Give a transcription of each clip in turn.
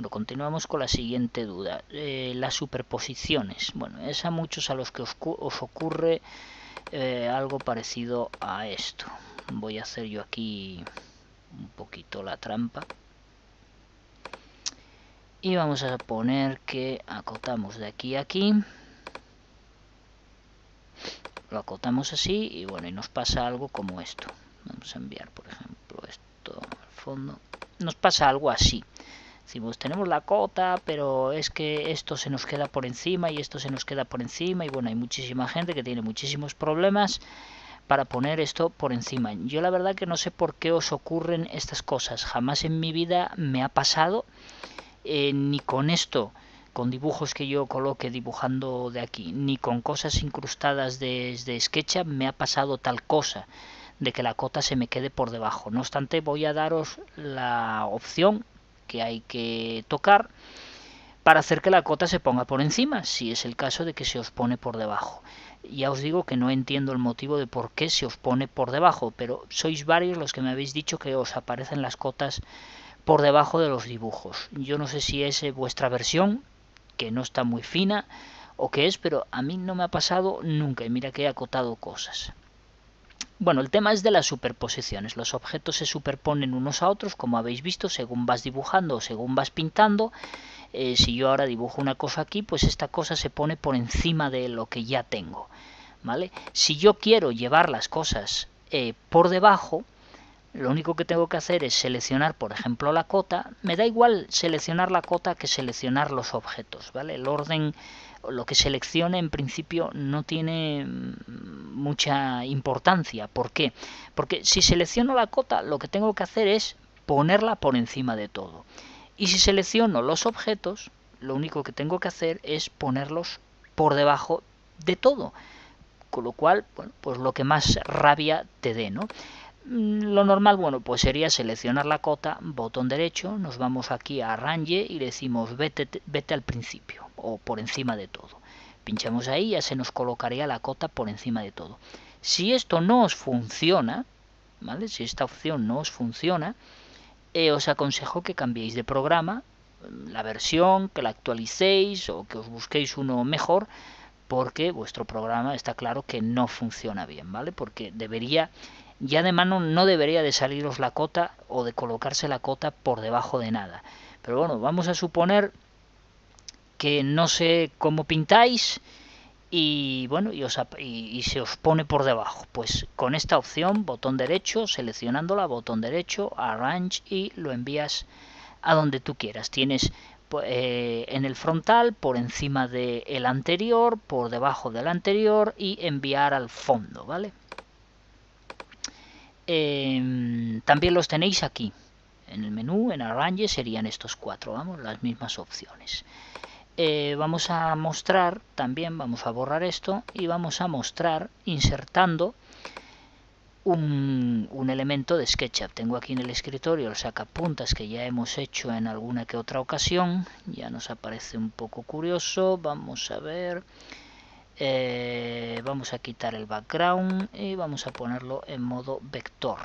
Bueno, continuamos con la siguiente duda. Las superposiciones. Bueno, es a muchos a los que os ocurre algo parecido a esto. Voy a hacer yo aquí un poquito la trampa. Y vamos a poner que acotamos de aquí a aquí. Lo acotamos así y bueno, y nos pasa algo como esto. Vamos a enviar, por ejemplo, esto al fondo. Nos pasa algo así. Decimos, tenemos la cota, pero es que esto se nos queda por encima y esto se nos queda por encima. Y bueno, hay muchísima gente que tiene muchísimos problemas para poner esto por encima. Yo la verdad que no sé por qué os ocurren estas cosas. Jamás en mi vida me ha pasado, ni con esto, con dibujos que yo coloque dibujando de aquí, ni con cosas incrustadas desde SketchUp me ha pasado tal cosa de que la cota se me quede por debajo. No obstante, voy a daros la opción que hay que tocar para hacer que la cota se ponga por encima, si es el caso de que se os pone por debajo. Ya os digo que no entiendo el motivo de por qué se os pone por debajo, pero sois varios los que me habéis dicho que os aparecen las cotas por debajo de los dibujos. Yo no sé si es vuestra versión, que no está muy fina, o qué es, pero a mí no me ha pasado nunca, y mira que he acotado cosas. Bueno, el tema es de las superposiciones. Los objetos se superponen unos a otros, como habéis visto, según vas dibujando o según vas pintando. Si yo ahora dibujo una cosa aquí, pues esta cosa se pone por encima de lo que ya tengo, ¿vale? Si yo quiero llevar las cosas por debajo, lo único que tengo que hacer es seleccionar, por ejemplo, la cota. Me da igual seleccionar la cota que seleccionar los objetos, ¿vale? El orden, lo que seleccione en principio no tiene mucha importancia. ¿Por qué? Porque si selecciono la cota, lo que tengo que hacer es ponerla por encima de todo. Y si selecciono los objetos, lo único que tengo que hacer es ponerlos por debajo de todo. Con lo cual, bueno, pues lo que más rabia te dé, ¿no? Lo normal, bueno, pues sería seleccionar la cota, botón derecho, nos vamos aquí a Arrange y decimos vete al principio o por encima de todo. Pinchamos ahí y ya se nos colocaría la cota por encima de todo. Si esto no os funciona, ¿vale? Si esta opción no os funciona, os aconsejo que cambiéis de programa, la versión, que la actualicéis o que os busquéis uno mejor, porque vuestro programa está claro que no funciona bien, ¿vale? Porque debería, ya de mano no debería de saliros la cota o de colocarse la cota por debajo de nada. Pero bueno, vamos a suponer que no sé cómo pintáis y bueno, y se os pone por debajo. Pues con esta opción, botón derecho, seleccionándola, botón derecho, Arrange y lo envías a donde tú quieras. Tienes en el frontal, por encima del anterior, por debajo del anterior y enviar al fondo, ¿vale? También los tenéis aquí. En el menú, en Arrange, serían estos cuatro, vamos, las mismas opciones. Vamos a mostrar, también vamos a borrar esto y vamos a mostrar insertando un elemento de SketchUp. Tengo aquí en el escritorio el sacapuntas que ya hemos hecho en alguna que otra ocasión. Ya nos aparece un poco curioso. Vamos a ver. Vamos a quitar el background y vamos a ponerlo en modo vector.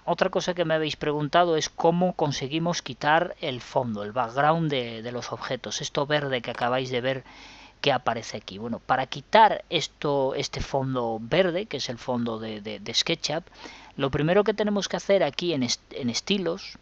Otra cosa que me habéis preguntado es cómo conseguimos quitar el fondo, el background de los objetos. Esto verde que acabáis de ver que aparece aquí. Bueno, para quitar este fondo verde, que es el fondo de SketchUp, lo primero que tenemos que hacer aquí en estilos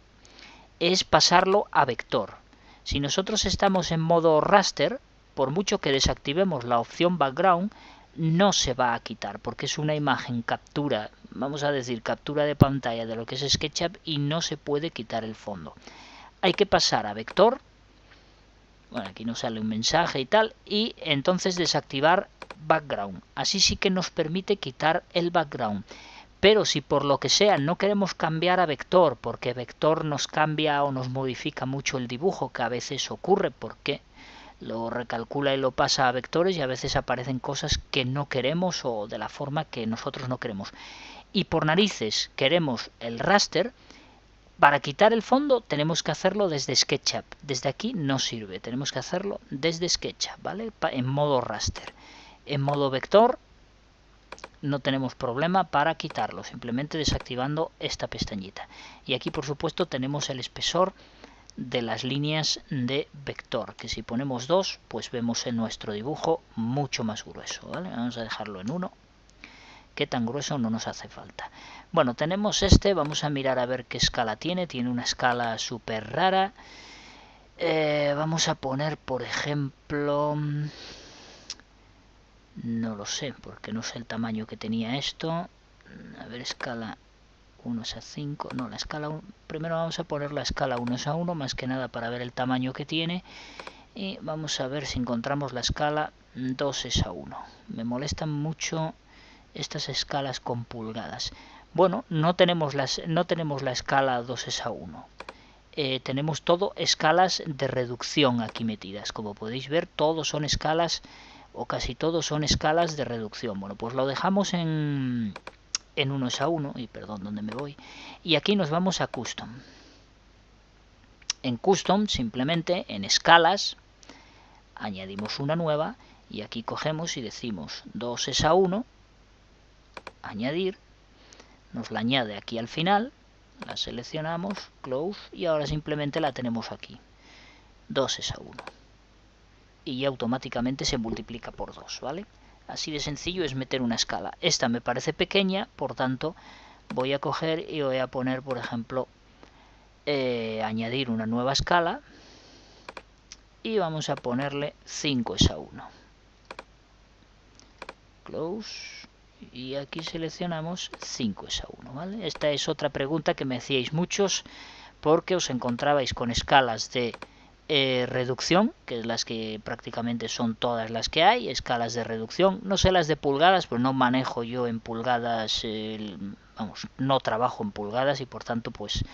es pasarlo a vector. Si nosotros estamos en modo raster, por mucho que desactivemos la opción background, no se va a quitar porque es una imagen captura, vamos a decir captura de pantalla de lo que es SketchUp y no se puede quitar el fondo. Hay que pasar a vector. Bueno, aquí nos sale un mensaje y tal, y entonces desactivar background. Así sí que nos permite quitar el background. Pero si por lo que sea no queremos cambiar a vector, porque vector nos cambia o nos modifica mucho el dibujo, que a veces ocurre porque lo recalcula y lo pasa a vectores y a veces aparecen cosas que no queremos o de la forma que nosotros no queremos. Y por narices queremos el raster. Para quitar el fondo tenemos que hacerlo desde SketchUp. Desde aquí no sirve, tenemos que hacerlo desde SketchUp, ¿vale? En modo raster. En modo vector no tenemos problema para quitarlo, simplemente desactivando esta pestañita. Y aquí por supuesto tenemos el espesor de las líneas de vector, que si ponemos 2, pues vemos en nuestro dibujo mucho más grueso, ¿vale? Vamos a dejarlo en 1, que tan grueso no nos hace falta. Bueno, tenemos este, vamos a mirar a ver qué escala tiene una escala súper rara. Vamos a poner, por ejemplo, no lo sé, porque no sé el tamaño que tenía esto. A ver, escala 1:5, no, la escala 1, primero vamos a poner la escala 1:1, más que nada para ver el tamaño que tiene, y vamos a ver si encontramos la escala 2:1. Me molestan mucho estas escalas con pulgadas. Bueno, no tenemos la escala 2:1. Tenemos todo escalas de reducción aquí metidas. Como podéis ver, todos son escalas, o casi todos son escalas de reducción. Bueno, pues lo dejamos en 1:1, y perdón, ¿dónde me voy? Y aquí nos vamos a Custom. En Custom, simplemente en escalas, añadimos una nueva, y aquí cogemos y decimos 2:1, añadir, nos la añade aquí al final, la seleccionamos, close, y ahora simplemente la tenemos aquí, 2:1. Y ya automáticamente se multiplica por 2, ¿vale? Así de sencillo es meter una escala. Esta me parece pequeña, por tanto voy a coger y voy a poner, por ejemplo, añadir una nueva escala, y vamos a ponerle 5:1. Close, y aquí seleccionamos 5:1, ¿vale? Esta es otra pregunta que me hacíais muchos, porque os encontrabais con escalas de reducción, que es las que prácticamente son todas las que hay, escalas de reducción, no sé las de pulgadas, pues no manejo yo en pulgadas, vamos, no trabajo en pulgadas, y por tanto pues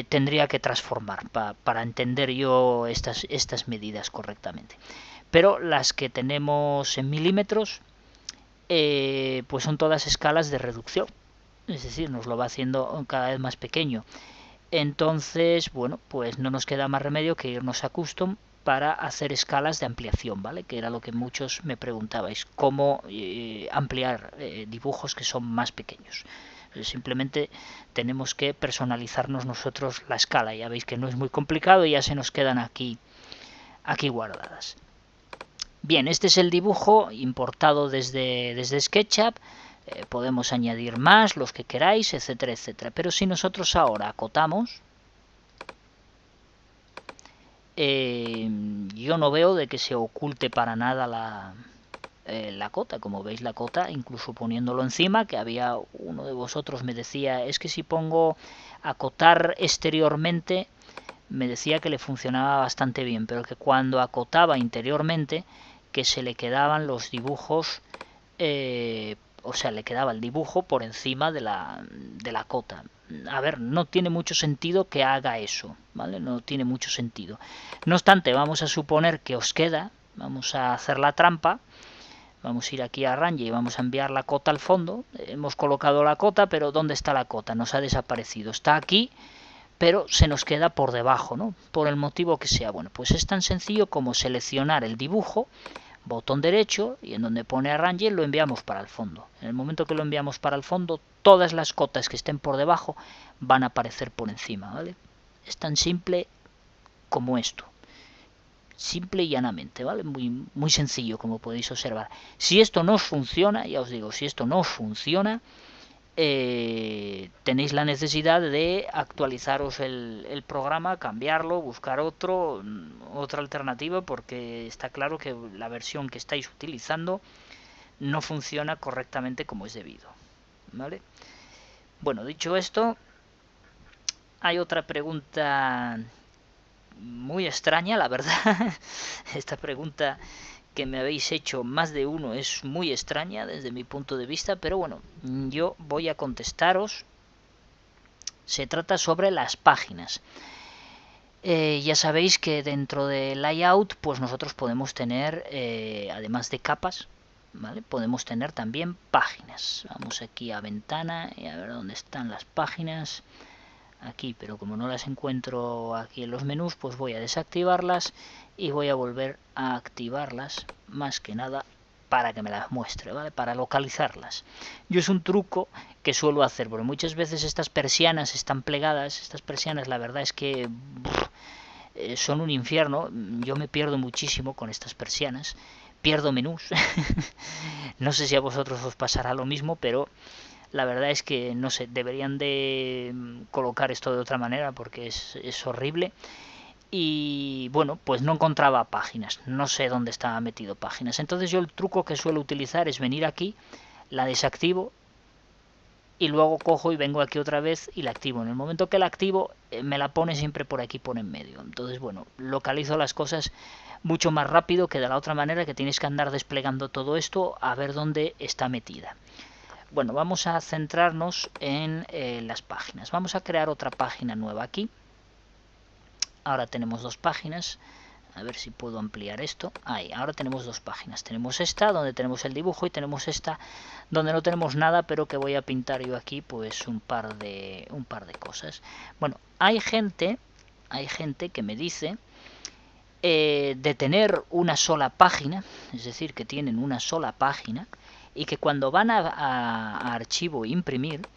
tendría que transformar para entender yo estas medidas correctamente. Pero las que tenemos en milímetros, pues son todas escalas de reducción, es decir, nos lo va haciendo cada vez más pequeño. Entonces, bueno, pues no nos queda más remedio que irnos a Custom para hacer escalas de ampliación, ¿vale? Que era lo que muchos me preguntabais, cómo ampliar dibujos que son más pequeños. Simplemente tenemos que personalizarnos nosotros la escala. Ya veis que no es muy complicado y ya se nos quedan aquí guardadas. Bien, este es el dibujo importado desde SketchUp. Podemos añadir más, los que queráis, etcétera, etcétera. Pero si nosotros ahora acotamos, yo no veo de que se oculte para nada la cota. Como veis, la cota, incluso poniéndolo encima, que había uno de vosotros me decía, es que si pongo acotar exteriormente, me decía que le funcionaba bastante bien, pero que cuando acotaba interiormente, que se le quedaban los dibujos, o sea, le quedaba el dibujo por encima de la cota. A ver, no tiene mucho sentido que haga eso, ¿vale? No tiene mucho sentido. No obstante, vamos a suponer que os queda, vamos a hacer la trampa, vamos a ir aquí a Arrange y vamos a enviar la cota al fondo. Hemos colocado la cota, pero ¿dónde está la cota? Nos ha desaparecido. Está aquí, pero se nos queda por debajo, ¿no? Por el motivo que sea. Bueno, pues es tan sencillo como seleccionar el dibujo, botón derecho, y en donde pone Arrange lo enviamos para el fondo. En el momento que lo enviamos para el fondo, todas las cotas que estén por debajo van a aparecer por encima, ¿vale? Es tan simple como esto. Simple y llanamente, ¿vale? Muy, muy sencillo, como podéis observar. Si esto no os funciona, ya os digo, si esto no os funciona, tenéis la necesidad de actualizaros el programa, cambiarlo, buscar otra alternativa, porque está claro que la versión que estáis utilizando no funciona correctamente como es debido, ¿vale? Bueno, dicho esto, hay otra pregunta muy extraña, la verdad. Esta pregunta que me habéis hecho más de uno es muy extraña desde mi punto de vista, pero bueno, yo voy a contestaros. Se trata sobre las páginas. Ya sabéis que dentro de layout, pues nosotros podemos tener, además de capas, ¿vale? Podemos tener también páginas. Vamos aquí a ventana y a ver dónde están las páginas. Aquí, pero como no las encuentro aquí en los menús, pues voy a desactivarlas y voy a volver a activarlas, más que nada para que me las muestre, ¿vale? Para localizarlas. Yo es un truco que suelo hacer, porque muchas veces estas persianas están plegadas. Estas persianas, la verdad es que son un infierno. Yo me pierdo muchísimo con estas persianas, pierdo menús. No sé si a vosotros os pasará lo mismo, pero la verdad es que, no sé, deberían de colocar esto de otra manera porque es horrible. Y bueno, pues no encontraba páginas, no sé dónde estaba metido páginas. Entonces yo el truco que suelo utilizar es venir aquí, la desactivo y luego cojo y vengo aquí otra vez y la activo. En el momento que la activo me la pone siempre por aquí por en medio. Entonces bueno, localizo las cosas mucho más rápido que de la otra manera, que tienes que andar desplegando todo esto a ver dónde está metida. Bueno, vamos a centrarnos en las páginas. Vamos a crear otra página nueva aquí. Ahora tenemos dos páginas. A ver si puedo ampliar esto. Ahí, ahora tenemos dos páginas. Tenemos esta donde tenemos el dibujo y tenemos esta donde no tenemos nada, pero que voy a pintar yo aquí pues un par de cosas. Bueno, hay gente que me dice de tener una sola página, es decir, que tienen una sola página y que cuando van a archivo imprimir,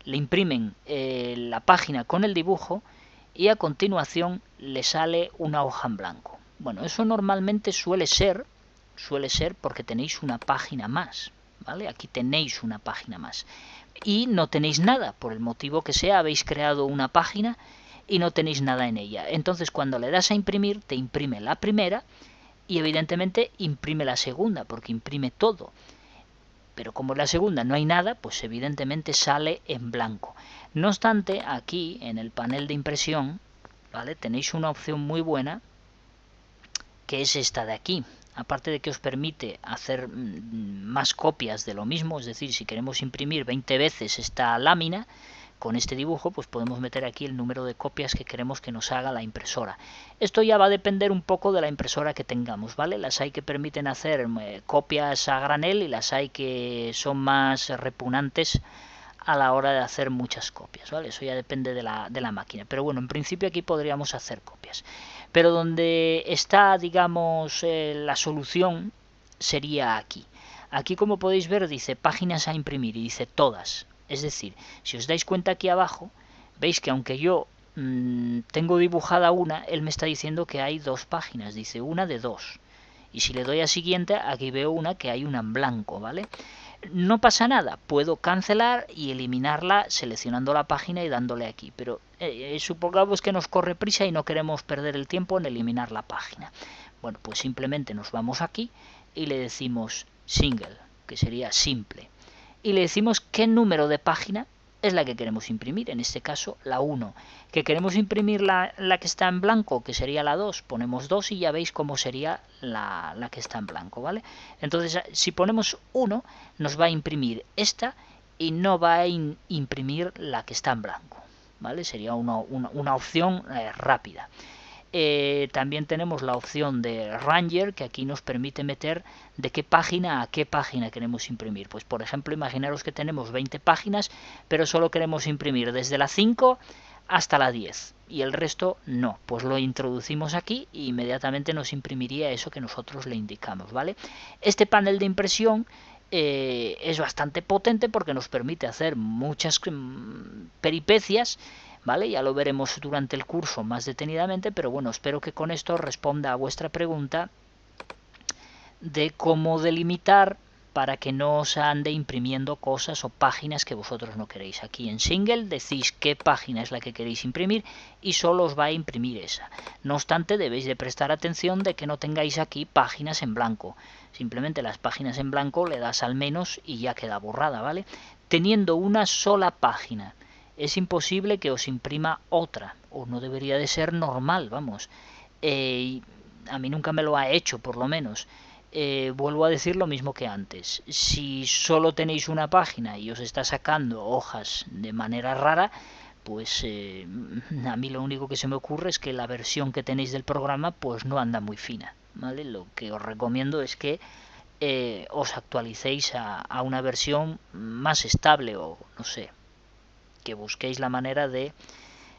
le imprimen la página con el dibujo y a continuación le sale una hoja en blanco. Bueno, eso normalmente suele ser porque tenéis una página más, ¿vale? Aquí tenéis una página más. Y no tenéis nada, por el motivo que sea, habéis creado una página y no tenéis nada en ella. Entonces cuando le das a imprimir, te imprime la primera y evidentemente imprime la segunda, porque imprime todo. Pero como en la segunda no hay nada, pues evidentemente sale en blanco. No obstante, aquí en el panel de impresión, ¿vale?, tenéis una opción muy buena, que es esta de aquí. Aparte de que os permite hacer más copias de lo mismo, es decir, si queremos imprimir 20 veces esta lámina con este dibujo, pues podemos meter aquí el número de copias que queremos que nos haga la impresora. Esto ya va a depender un poco de la impresora que tengamos, ¿vale? Las hay que permiten hacer copias a granel y las hay que son más repugnantes a la hora de hacer muchas copias, ¿vale? Eso ya depende de la máquina. Pero bueno, en principio aquí podríamos hacer copias. Pero donde está, digamos, la solución sería aquí. Aquí, como podéis ver, dice páginas a imprimir y dice todas. Es decir, si os dais cuenta aquí abajo, veis que aunque yo tengo dibujada una, él me está diciendo que hay dos páginas. Dice una de dos. Y si le doy a siguiente, aquí veo una que hay una en blanco, ¿vale? No pasa nada, puedo cancelar y eliminarla seleccionando la página y dándole aquí, pero supongamos que nos corre prisa y no queremos perder el tiempo en eliminar la página. Bueno, pues simplemente nos vamos aquí y le decimos single, que sería simple, y le decimos qué número de página es la que queremos imprimir, en este caso la 1. Que queremos imprimir la que está en blanco, que sería la 2, ponemos 2 y ya veis cómo sería la que está en blanco, ¿vale? Entonces, si ponemos 1, nos va a imprimir esta y no va a imprimir la que está en blanco, ¿vale? Sería una opción rápida. También tenemos la opción de Ranger, que aquí nos permite meter de qué página a qué página queremos imprimir. Pues por ejemplo, imaginaros que tenemos 20 páginas, pero solo queremos imprimir desde la 5 hasta la 10 y el resto no. Pues lo introducimos aquí e inmediatamente nos imprimiría eso que nosotros le indicamos, ¿vale? Este panel de impresión es bastante potente porque nos permite hacer muchas peripecias, ¿vale? Ya lo veremos durante el curso más detenidamente, pero bueno, espero que con esto responda a vuestra pregunta de cómo delimitar para que no os ande imprimiendo cosas o páginas que vosotros no queréis. Aquí en single decís qué página es la que queréis imprimir y solo os va a imprimir esa. No obstante, debéis de prestar atención de que no tengáis aquí páginas en blanco. Simplemente las páginas en blanco le das al menos y ya queda borrada, ¿vale? Teniendo una sola página, es imposible que os imprima otra, o no debería de ser normal, vamos. A mí nunca me lo ha hecho, por lo menos. Vuelvo a decir lo mismo que antes. Si solo tenéis una página y os está sacando hojas de manera rara, pues a mí lo único que se me ocurre es que la versión que tenéis del programa pues no anda muy fina, ¿vale? Lo que os recomiendo es que os actualicéis a una versión más estable, o no sé, que busquéis la manera de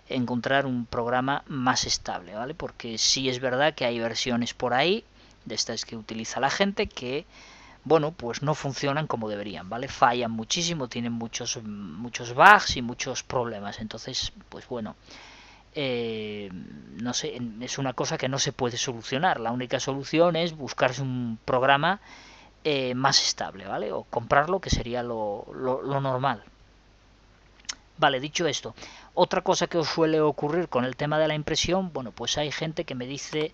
encontrar un programa más estable, ¿vale? Porque sí es verdad que hay versiones por ahí de estas que utiliza la gente que, bueno, pues no funcionan como deberían, ¿vale? Fallan muchísimo, tienen muchos bugs y muchos problemas. Entonces, pues bueno, no sé, es una cosa que no se puede solucionar. La única solución es buscarse un programa más estable, ¿vale? O comprarlo, que sería lo normal. Vale, dicho esto, otra cosa que os suele ocurrir con el tema de la impresión, bueno, pues hay gente que me dice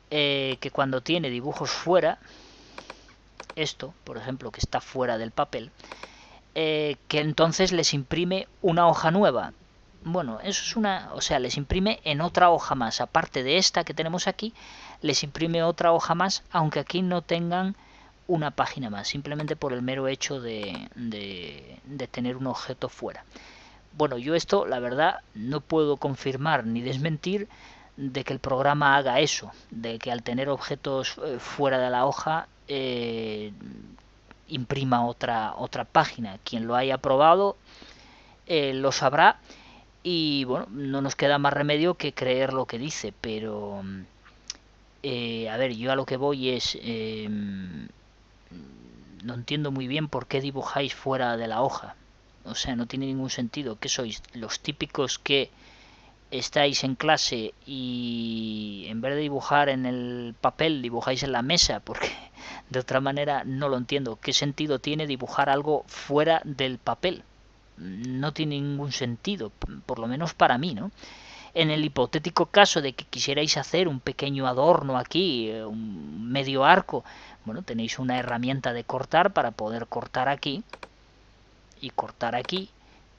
que cuando tiene dibujos fuera, esto, por ejemplo, que está fuera del papel, que entonces les imprime una hoja nueva. Bueno, eso es o sea, les imprime en otra hoja más, aparte de esta que tenemos aquí, les imprime otra hoja más, aunque aquí no tengan una página más, simplemente por el mero hecho de tener un objeto fuera. Bueno, yo esto, la verdad, no puedo confirmar ni desmentir de que el programa haga eso, de que al tener objetos fuera de la hoja imprima otra página. Quien lo haya probado lo sabrá y bueno, no nos queda más remedio que creer lo que dice, pero a ver, yo a lo que voy es no entiendo muy bien por qué dibujáis fuera de la hoja. O sea, no tiene ningún sentido. ¿Qué sois? Los típicos que estáis en clase y en vez de dibujar en el papel dibujáis en la mesa, porque de otra manera no lo entiendo. ¿Qué sentido tiene dibujar algo fuera del papel? No tiene ningún sentido, por lo menos para mí, ¿no? En el hipotético caso de que quisierais hacer un pequeño adorno aquí, un medio arco, bueno, tenéis una herramienta de cortar para poder cortar aquí y cortar aquí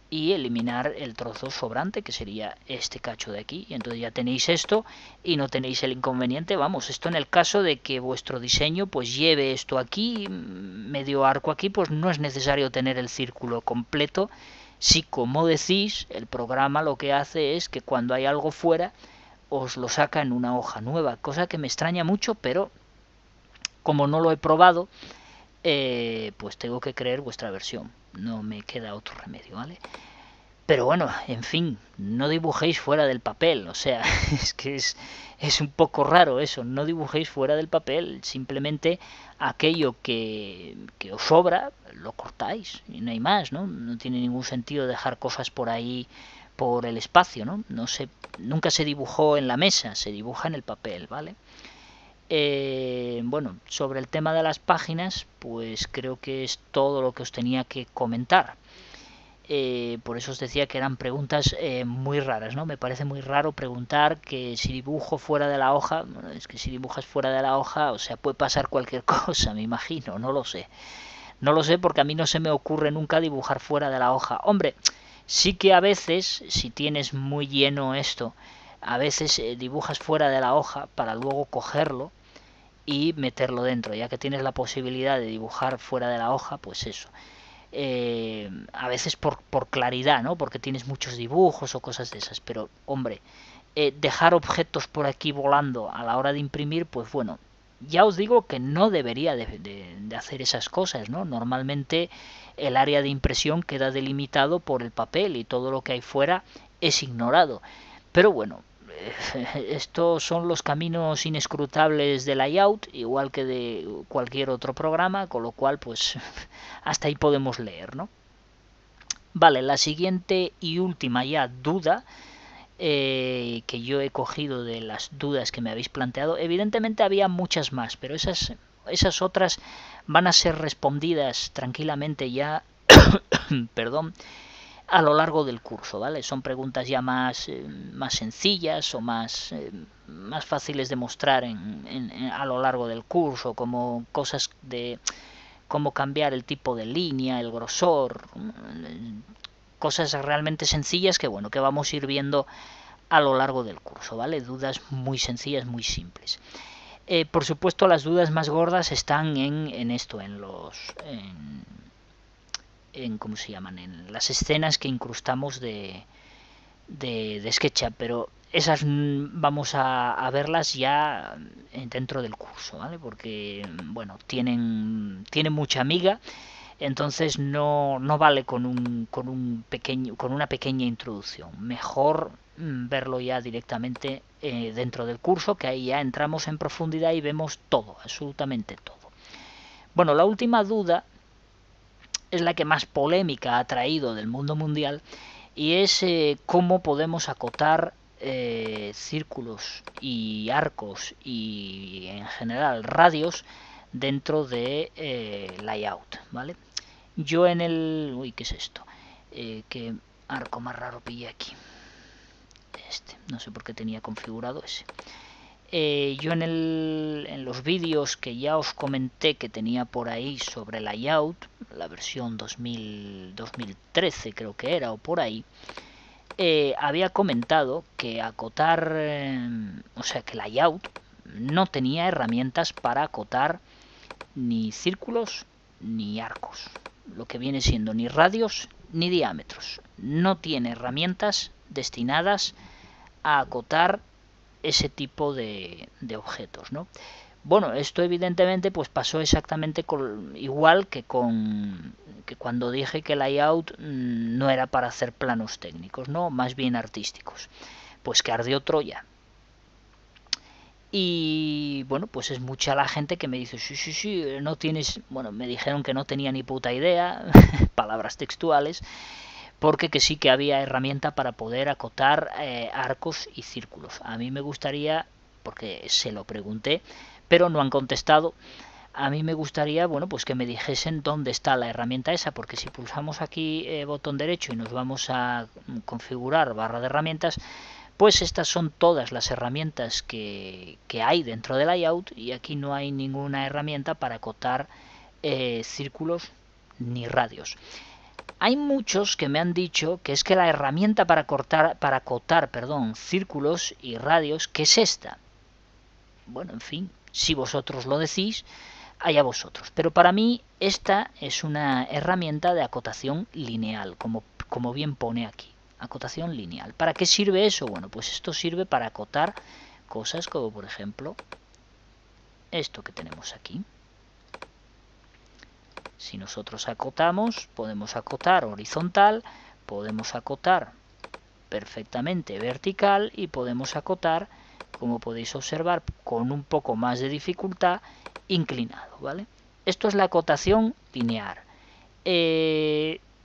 y eliminar el trozo sobrante, que sería este cacho de aquí. Y entonces ya tenéis esto y no tenéis el inconveniente. Vamos, esto en el caso de que vuestro diseño pues lleve esto aquí, medio arco aquí, pues no es necesario tener el círculo completo. Si, como decís, el programa lo que hace es que cuando hay algo fuera os lo saca en una hoja nueva, cosa que me extraña mucho, pero como no lo he probado, pues tengo que creer vuestra versión. No me queda otro remedio, ¿vale? Pero bueno, en fin, no dibujéis fuera del papel, o sea, es que es un poco raro eso, no dibujéis fuera del papel, simplemente aquello que os sobra lo cortáis y no hay más, ¿no? No tiene ningún sentido dejar cosas por ahí por el espacio, ¿no? No se, nunca se dibujó en la mesa, se dibuja en el papel, ¿vale? Bueno, sobre el tema de las páginas, pues creo que es todo lo que os tenía que comentar. Por eso os decía que eran preguntas muy raras, ¿no? Me parece muy raro preguntar que si dibujo fuera de la hoja, bueno, es que si dibujas fuera de la hoja, o sea, puede pasar cualquier cosa, me imagino, no lo sé. No lo sé porque a mí no se me ocurre nunca dibujar fuera de la hoja. Hombre, sí que a veces, si tienes muy lleno esto, a veces dibujas fuera de la hoja para luego cogerlo y meterlo dentro, ya que tienes la posibilidad de dibujar fuera de la hoja, pues eso. A veces por claridad, ¿no? Porque tienes muchos dibujos o cosas de esas, pero hombre, dejar objetos por aquí volando a la hora de imprimir, pues bueno, ya os digo que no debería de hacer esas cosas, ¿no? Normalmente el área de impresión queda delimitado por el papel y todo lo que hay fuera es ignorado. Pero bueno, estos son los caminos inescrutables del layout, igual que de cualquier otro programa, con lo cual pues hasta ahí podemos leer, ¿no? Vale, la siguiente y última ya duda que yo he cogido de las dudas que me habéis planteado, evidentemente había muchas más, pero esas otras van a ser respondidas tranquilamente ya, perdón, a lo largo del curso, ¿vale? Son preguntas ya más sencillas o más fáciles de mostrar a lo largo del curso, como cosas de cómo cambiar el tipo de línea, el grosor, cosas realmente sencillas que bueno, que vamos a ir viendo a lo largo del curso, ¿vale? Dudas muy sencillas, muy simples. Por supuesto, las dudas más gordas están en esto, en ¿cómo se llaman? En las escenas que incrustamos de SketchUp, pero esas vamos a verlas ya dentro del curso, ¿vale? Porque, bueno, tienen mucha miga, entonces no vale con una pequeña introducción. Mejor verlo ya directamente dentro del curso, que ahí ya entramos en profundidad y vemos todo, absolutamente todo. Bueno, la última duda es la que más polémica ha traído del mundo mundial y es cómo podemos acotar círculos y arcos y en general radios dentro de layout, ¿vale? Yo en el... Uy, ¿qué es esto? ¿Qué arco más raro pillé aquí? Este, no sé por qué tenía configurado ese. Yo en los vídeos que ya os comenté que tenía por ahí sobre layout, la versión 2013 creo que era, o por ahí, había comentado que acotar, o sea que layout no tenía herramientas para acotar ni círculos ni arcos, lo que viene siendo ni radios ni diámetros. No tiene herramientas destinadas a acotar ese tipo de objetos, ¿no? Bueno, esto evidentemente pues pasó exactamente igual que cuando dije que el layout no era para hacer planos técnicos, ¿no? Más bien artísticos. Pues que ardió Troya. Y bueno, pues es mucha la gente que me dice, sí, no tienes... Bueno, me dijeron que no tenía ni puta idea, palabras textuales, porque que sí que había herramienta para poder acotar arcos y círculos. A mí me gustaría, porque se lo pregunté, pero no han contestado, a mí me gustaría, bueno, pues que me dijesen dónde está la herramienta esa, porque si pulsamos aquí botón derecho y nos vamos a configurar barra de herramientas, pues estas son todas las herramientas que hay dentro de layout y aquí no hay ninguna herramienta para acotar círculos ni radios. Hay muchos que me han dicho que es que la herramienta para acotar círculos y radios, que es esta. Bueno, en fin, si vosotros lo decís, allá vosotros. Pero para mí esta es una herramienta de acotación lineal, como bien pone aquí. Acotación lineal. ¿Para qué sirve eso? Bueno, pues esto sirve para acotar cosas como, por ejemplo, esto que tenemos aquí. Si nosotros acotamos, podemos acotar horizontal, podemos acotar perfectamente vertical y podemos acotar, como podéis observar, con un poco más de dificultad, inclinado, ¿vale? Esto es la acotación lineal.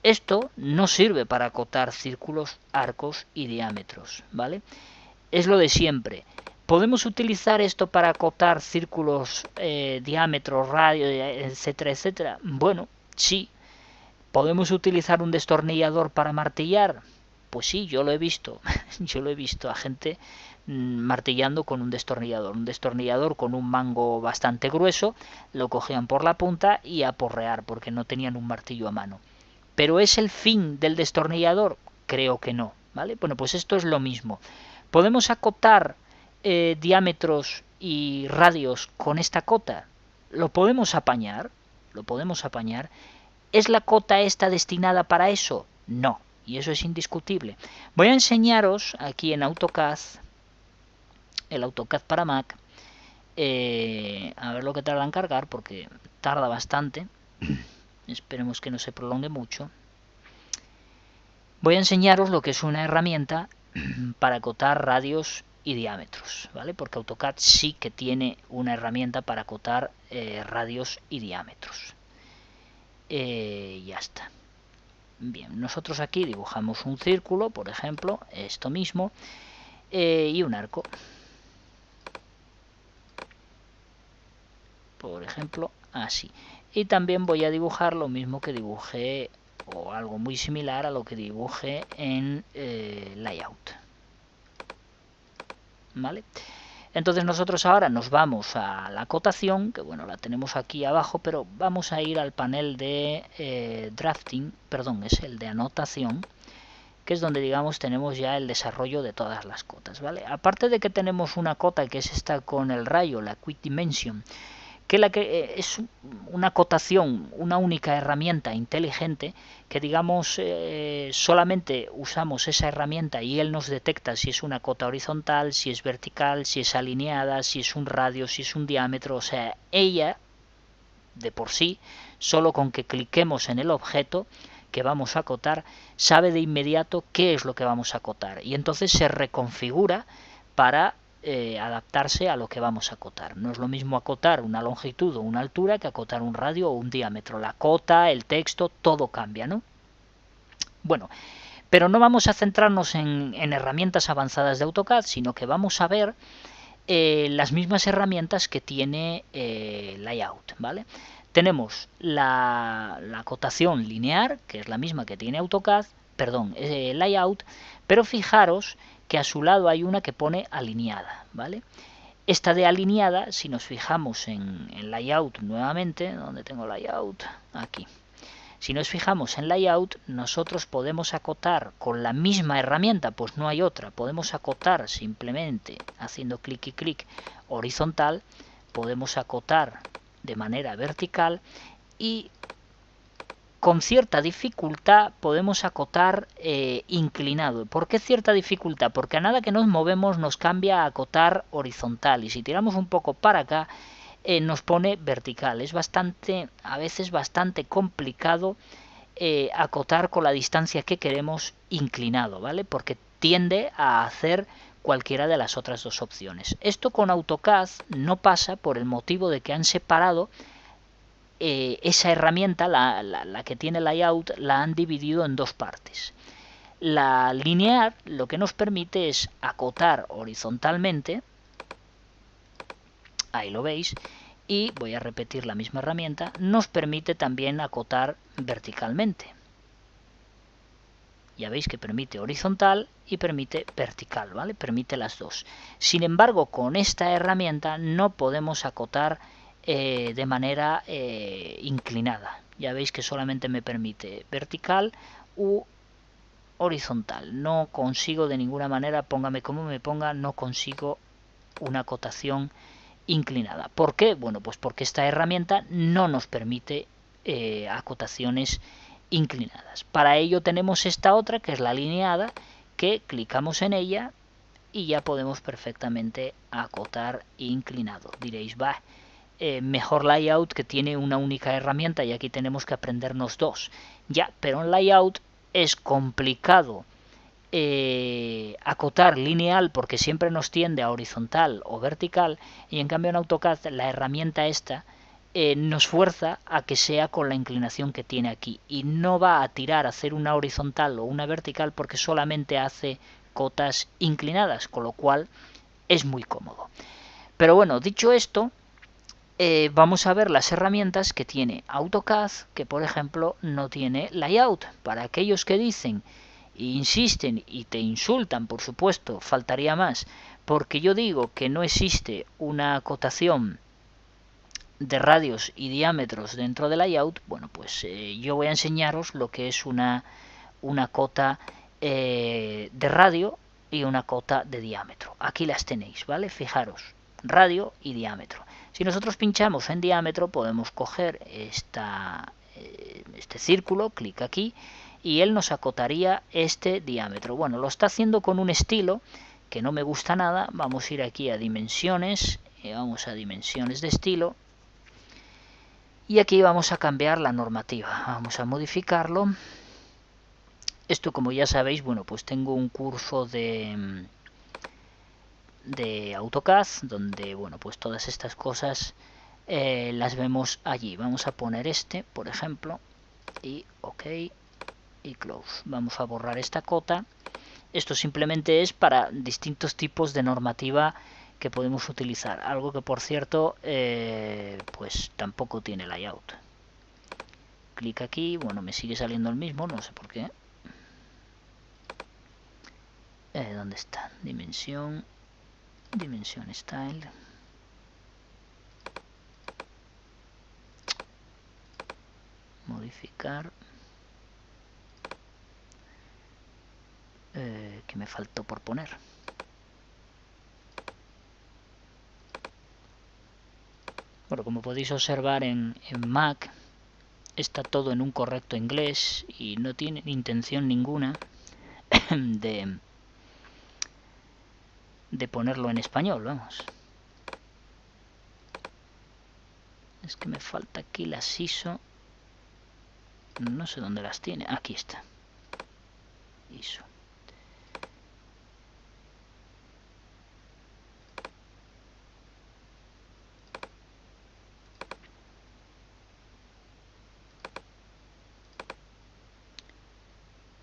Esto no sirve para acotar círculos, arcos y diámetros, ¿vale? Es lo de siempre. ¿Podemos utilizar esto para acotar círculos, diámetros, radios, etcétera, etcétera? Bueno, sí. ¿Podemos utilizar un destornillador para martillar? Pues sí, yo lo he visto. Yo lo he visto a gente martillando con un destornillador con un mango bastante grueso, lo cogían por la punta y a porrear porque no tenían un martillo a mano. ¿Pero es el fin del destornillador? Creo que no, ¿vale? Bueno, pues esto es lo mismo. ¿Podemos acotar diámetros y radios con esta cota? ¿Lo podemos apañar? ¿Lo podemos apañar? ¿Es la cota esta destinada para eso? No, y eso es indiscutible. Voy a enseñaros aquí en AutoCAD, el AutoCAD para Mac, a ver lo que tarda en cargar, porque tarda bastante. Esperemos que no se prolongue mucho. Voy a enseñaros lo que es una herramienta para acotar radios y diámetros, ¿vale? Porque AutoCAD sí que tiene una herramienta para acotar radios y diámetros. Ya está. Bien, nosotros aquí dibujamos un círculo, por ejemplo, esto mismo, y un arco. Por ejemplo, así. Y también voy a dibujar lo mismo que dibujé, o algo muy similar a lo que dibujé en layout. ¿Vale? Entonces nosotros ahora nos vamos a la acotación, que bueno, la tenemos aquí abajo, pero vamos a ir al panel de drafting, perdón, es el de anotación, que es donde digamos tenemos ya el desarrollo de todas las cotas, ¿vale? Aparte de que tenemos una cota que es esta con el rayo, la Quick Dimension, que es una acotación, una única herramienta inteligente que digamos solamente usamos esa herramienta y él nos detecta si es una cota horizontal, si es vertical, si es alineada, si es un radio, si es un diámetro, o sea, ella de por sí, solo con que cliquemos en el objeto que vamos a acotar, sabe de inmediato qué es lo que vamos a acotar y entonces se reconfigura para adaptarse a lo que vamos a acotar. No es lo mismo acotar una longitud o una altura que acotar un radio o un diámetro. La cota, el texto, todo cambia, ¿no? Bueno, Pero no vamos a centrarnos en herramientas avanzadas de AutoCAD, sino que vamos a ver las mismas herramientas que tiene Layout, ¿vale? Tenemos la acotación lineal, que es la misma que tiene AutoCAD, perdón, Layout, pero fijaros que a su lado hay una que pone alineada, ¿vale? Esta de alineada, si nos fijamos en Layout nuevamente, ¿dónde tengo Layout? Aquí. Si nos fijamos en Layout, nosotros podemos acotar con la misma herramienta, pues no hay otra, podemos acotar simplemente haciendo clic y clic horizontal, podemos acotar de manera vertical y con cierta dificultad podemos acotar inclinado. ¿Por qué cierta dificultad? Porque a nada que nos movemos nos cambia a acotar horizontal y si tiramos un poco para acá nos pone vertical. Es a veces bastante complicado acotar con la distancia que queremos inclinado, ¿vale? Porque tiende a hacer cualquiera de las otras dos opciones. Esto con AutoCAD no pasa por el motivo de que han separado esa herramienta, la que tiene layout, la han dividido en dos partes. La lineal lo que nos permite es acotar horizontalmente, ahí lo veis, y voy a repetir la misma herramienta, nos permite también acotar verticalmente. Ya veis que permite horizontal y permite vertical, ¿vale? Permite las dos. Sin embargo, con esta herramienta no podemos acotar de manera inclinada. Ya veis que solamente me permite vertical u horizontal. No consigo de ninguna manera, póngame como me ponga, no consigo una acotación inclinada. ¿Por qué? Bueno, pues porque esta herramienta no nos permite acotaciones inclinadas. Para ello tenemos esta otra que es la alineada, que clicamos en ella y ya podemos perfectamente acotar inclinado. Diréis, va, mejor layout que tiene una única herramienta y aquí tenemos que aprendernos dos. Ya, pero en layout es complicado acotar lineal porque siempre nos tiende a horizontal o vertical y en cambio en AutoCAD la herramienta esta nos fuerza a que sea con la inclinación que tiene aquí y no va a tirar a hacer una horizontal o una vertical porque solamente hace cotas inclinadas, con lo cual es muy cómodo. Pero bueno, dicho esto, vamos a ver las herramientas que tiene AutoCAD, que por ejemplo no tiene Layout. Para aquellos que dicen e insisten y te insultan, por supuesto, faltaría más, porque yo digo que no existe una acotación de radios y diámetros dentro del layout, bueno, pues yo voy a enseñaros lo que es una cota de radio y una cota de diámetro. Aquí las tenéis, ¿vale? Fijaros, radio y diámetro. Si nosotros pinchamos en diámetro podemos coger este círculo, clic aquí, y él nos acotaría este diámetro. Bueno, lo está haciendo con un estilo que no me gusta nada. Vamos a ir aquí a dimensiones, y vamos a dimensiones de estilo, y aquí vamos a cambiar la normativa. Vamos a modificarlo. Esto, como ya sabéis, bueno, pues tengo un curso de AutoCAD donde, bueno, pues todas estas cosas las vemos allí. Vamos a poner este, por ejemplo, y OK y Close. Vamos a borrar esta cota. Esto simplemente es para distintos tipos de normativa que podemos utilizar. Algo que, por cierto, pues tampoco tiene layout. Clic aquí, bueno, me sigue saliendo el mismo, no sé por qué. ¿Dónde está? Dimensión Style. Modificar. Que me faltó por poner. Bueno, como podéis observar en Mac está todo en un correcto inglés y no tiene intención ninguna de ponerlo en español, vamos. Es que me falta aquí las ISO. No sé dónde las tiene. Aquí está. ISO.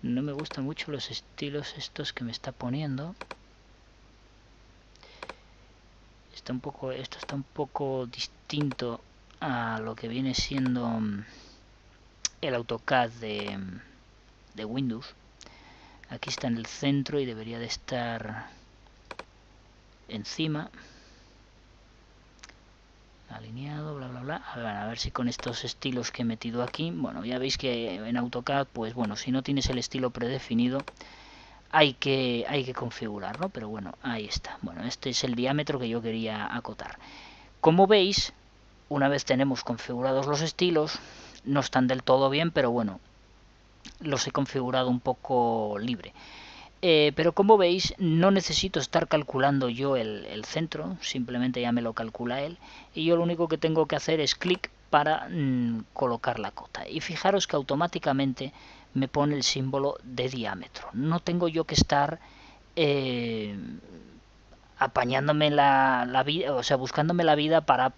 No me gustan mucho los estilos estos que me está poniendo. Esto está un poco distinto a lo que viene siendo el AutoCAD de Windows. Aquí está en el centro y debería de estar encima. Alineado, bla bla bla. A ver si con estos estilos que he metido aquí, bueno, ya veis que en AutoCAD, pues bueno, si no tienes el estilo predefinido, hay que configurar, ¿no? Pero bueno, ahí está. Bueno, este es el diámetro que yo quería acotar. Como veis, una vez tenemos configurados los estilos, no están del todo bien, pero bueno, los he configurado un poco libre. Pero como veis, no necesito estar calculando yo el centro, simplemente ya me lo calcula él, y yo lo único que tengo que hacer es clic para colocar la cota. Y fijaros que automáticamente me pone el símbolo de diámetro. No tengo yo que estar apañándome la vida, o sea, buscándome la vida para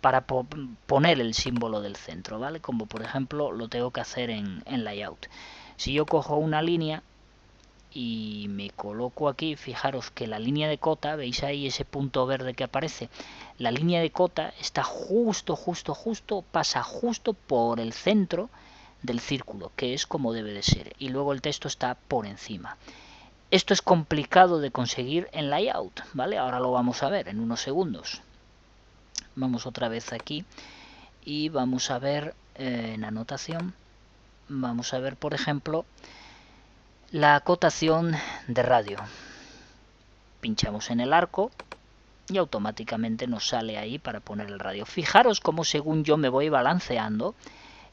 poner el símbolo del centro, ¿vale? Como por ejemplo lo tengo que hacer en layout. Si yo cojo una línea y me coloco aquí, fijaros que la línea de cota, veis ahí ese punto verde que aparece, la línea de cota está justo, pasa justo por el centro del círculo, que es como debe de ser, y luego el texto está por encima. Esto es complicado de conseguir en layout, ¿vale? Ahora lo vamos a ver en unos segundos. Vamos otra vez aquí y vamos a ver en anotación, vamos a ver por ejemplo la acotación de radio. Pinchamos en el arco y automáticamente nos sale ahí para poner el radio. Fijaros cómo según yo me voy balanceando,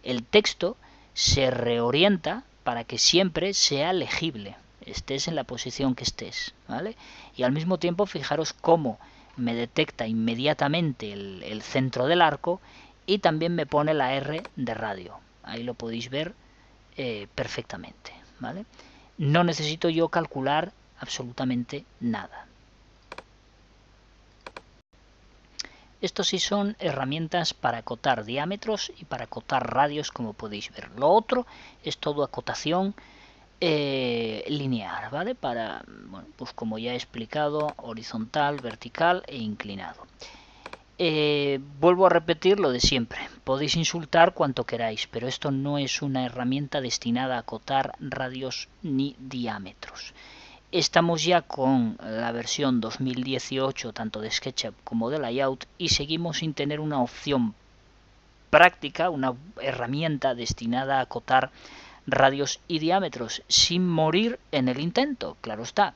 el texto se reorienta para que siempre sea legible, estés en la posición que estés, ¿vale? Y al mismo tiempo fijaros cómo me detecta inmediatamente el centro del arco y también me pone la R de radio. Ahí lo podéis ver perfectamente, ¿vale? No necesito yo calcular absolutamente nada. Estos sí son herramientas para acotar diámetros y para acotar radios, como podéis ver. Lo otro es todo acotación lineal, ¿vale? Para, bueno, pues como ya he explicado, horizontal, vertical e inclinado. Vuelvo a repetir lo de siempre. Podéis insultar cuanto queráis, pero esto no es una herramienta destinada a acotar radios ni diámetros. Estamos ya con la versión 2018 tanto de SketchUp como de Layout y seguimos sin tener una opción práctica, una herramienta destinada a acotar radios y diámetros sin morir en el intento, claro está.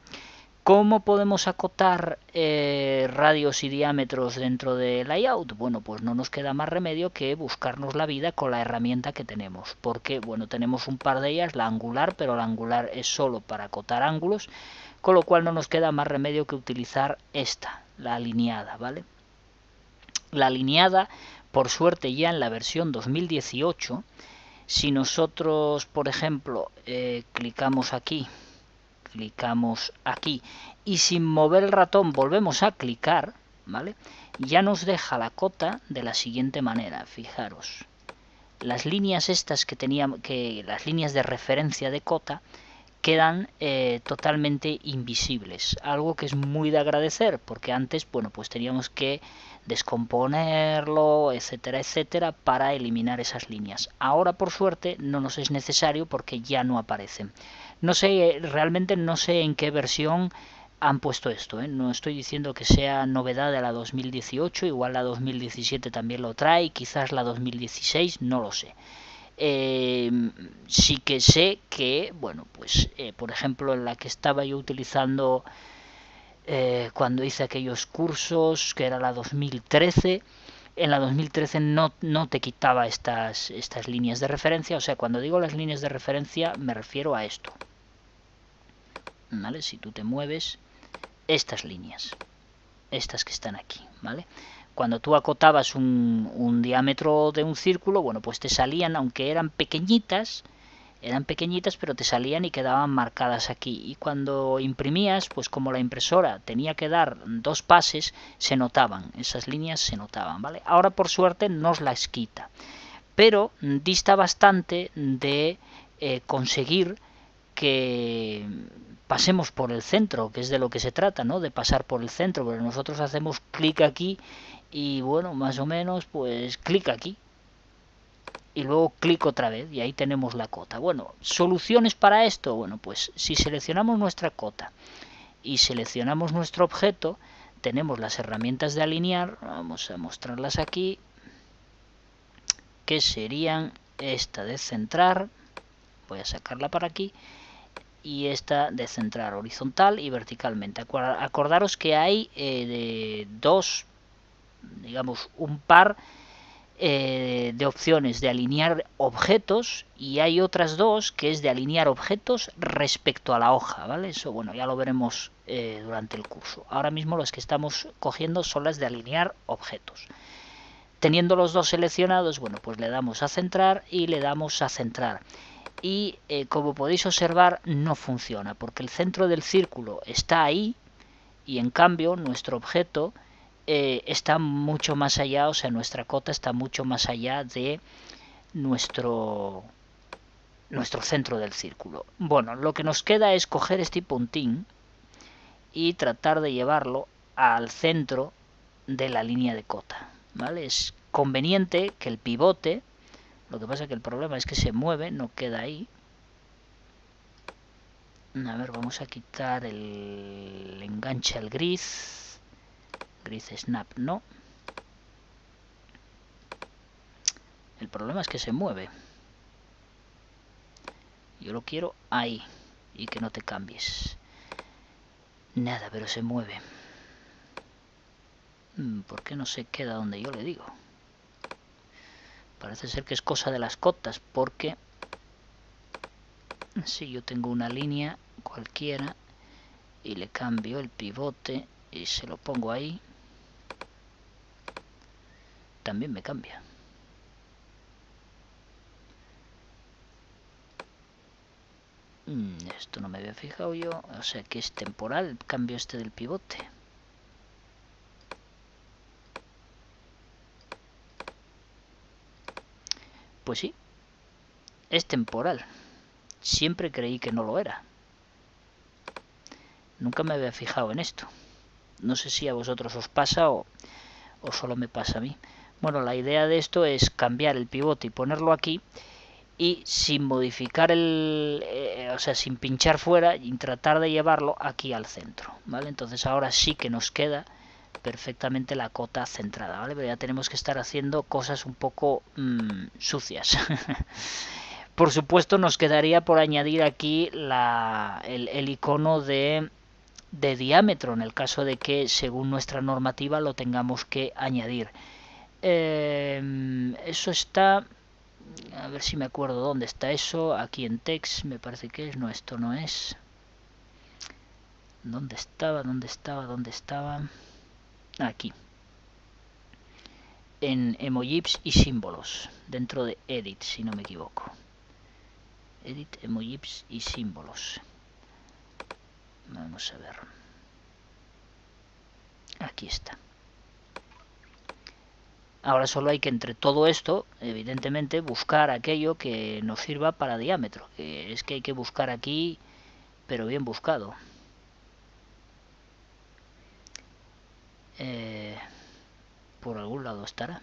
¿Cómo podemos acotar radios y diámetros dentro de Layout? Bueno, pues no nos queda más remedio que buscarnos la vida con la herramienta que tenemos. Porque, bueno, tenemos un par de ellas, la angular, pero la angular es solo para acotar ángulos, con lo cual no nos queda más remedio que utilizar esta, la alineada, ¿vale? La alineada, por suerte ya en la versión 2018, si nosotros, por ejemplo, clicamos aquí y sin mover el ratón volvemos a clicar, ¿vale? Ya nos deja la cota de la siguiente manera, fijaros. Las líneas estas que teníamos, las líneas de referencia de cota, quedan totalmente invisibles, algo que es muy de agradecer, porque antes, bueno, pues teníamos que descomponerlo, etcétera, etcétera, para eliminar esas líneas. Ahora, por suerte, no nos es necesario porque ya no aparecen. No sé, realmente no sé en qué versión han puesto esto, ¿eh? No estoy diciendo que sea novedad de la 2018, igual la 2017 también lo trae, quizás la 2016, no lo sé. Sí que sé que, bueno, pues por ejemplo en la que estaba yo utilizando cuando hice aquellos cursos, que era la 2013, en la 2013 no te quitaba estas líneas de referencia. O sea, cuando digo las líneas de referencia me refiero a esto, ¿vale? Si tú te mueves, estas líneas, estas que están aquí, ¿vale? Cuando tú acotabas un diámetro de un círculo, bueno, pues te salían, aunque eran pequeñitas, pero te salían y quedaban marcadas aquí. Y cuando imprimías, pues como la impresora tenía que dar 2 pases, se notaban, esas líneas se notaban, ¿vale? Ahora por suerte nos las quita, pero dista bastante de conseguir que pasemos por el centro, que es de lo que se trata, ¿no? De pasar por el centro, pero nosotros hacemos clic aquí y bueno, más o menos pues clic aquí y luego clic otra vez y ahí tenemos la cota. Bueno, soluciones para esto, bueno, pues si seleccionamos nuestra cota y seleccionamos nuestro objeto, tenemos las herramientas de alinear, vamos a mostrarlas aquí, que serían esta de centrar, voy a sacarla para aquí, y esta de centrar horizontal y verticalmente. Acordaros que hay dos, digamos, un par de opciones de alinear objetos y hay otras dos que es de alinear objetos respecto a la hoja, ¿vale? Eso, bueno, ya lo veremos durante el curso. Ahora mismo las que estamos cogiendo son las de alinear objetos. Teniendo los dos seleccionados, bueno, pues le damos a centrar y le damos a centrar. Y como podéis observar, no funciona porque el centro del círculo está ahí y en cambio nuestro objeto está mucho más allá, o sea, nuestra cota está mucho más allá de nuestro centro del círculo. Bueno, lo que nos queda es coger este puntín y tratar de llevarlo al centro de la línea de cota, ¿vale? Es conveniente que el pivote, lo que pasa que el problema es que se mueve, no queda ahí. A ver, vamos a quitar el enganche al gris. Gris snap no. El problema es que se mueve. Yo lo quiero ahí y que no te cambies. Nada, pero se mueve. ¿Por qué no se queda donde yo le digo? Parece ser que es cosa de las cotas, porque si yo tengo una línea cualquiera y le cambio el pivote y se lo pongo ahí, también me cambia. Esto no me había fijado yo, o sea que es temporal el cambio este del pivote. Pues sí, es temporal. Siempre creí que no lo era. Nunca me había fijado en esto. No sé si a vosotros os pasa o solo me pasa a mí. Bueno, la idea de esto es cambiar el pivote y ponerlo aquí y sin modificar o sea, sin pinchar fuera y tratar de llevarlo aquí al centro, ¿vale? Entonces ahora sí que nos queda perfectamente la cota centrada, ¿vale? Pero ya tenemos que estar haciendo cosas un poco sucias. Por supuesto nos quedaría por añadir aquí el icono de diámetro en el caso de que según nuestra normativa lo tengamos que añadir. Eso está, a ver si me acuerdo dónde está eso, aquí en text me parece que es, no, esto no es. ¿Dónde estaba? ¿Dónde estaba? ¿Dónde estaba? Aquí. En emojis y símbolos, dentro de edit, si no me equivoco. Edit, emojis y símbolos. Vamos a ver. Aquí está. Ahora solo hay que entre todo esto, evidentemente, buscar aquello que nos sirva para diámetro. Que es que hay que buscar aquí, pero bien buscado. Por algún lado estará.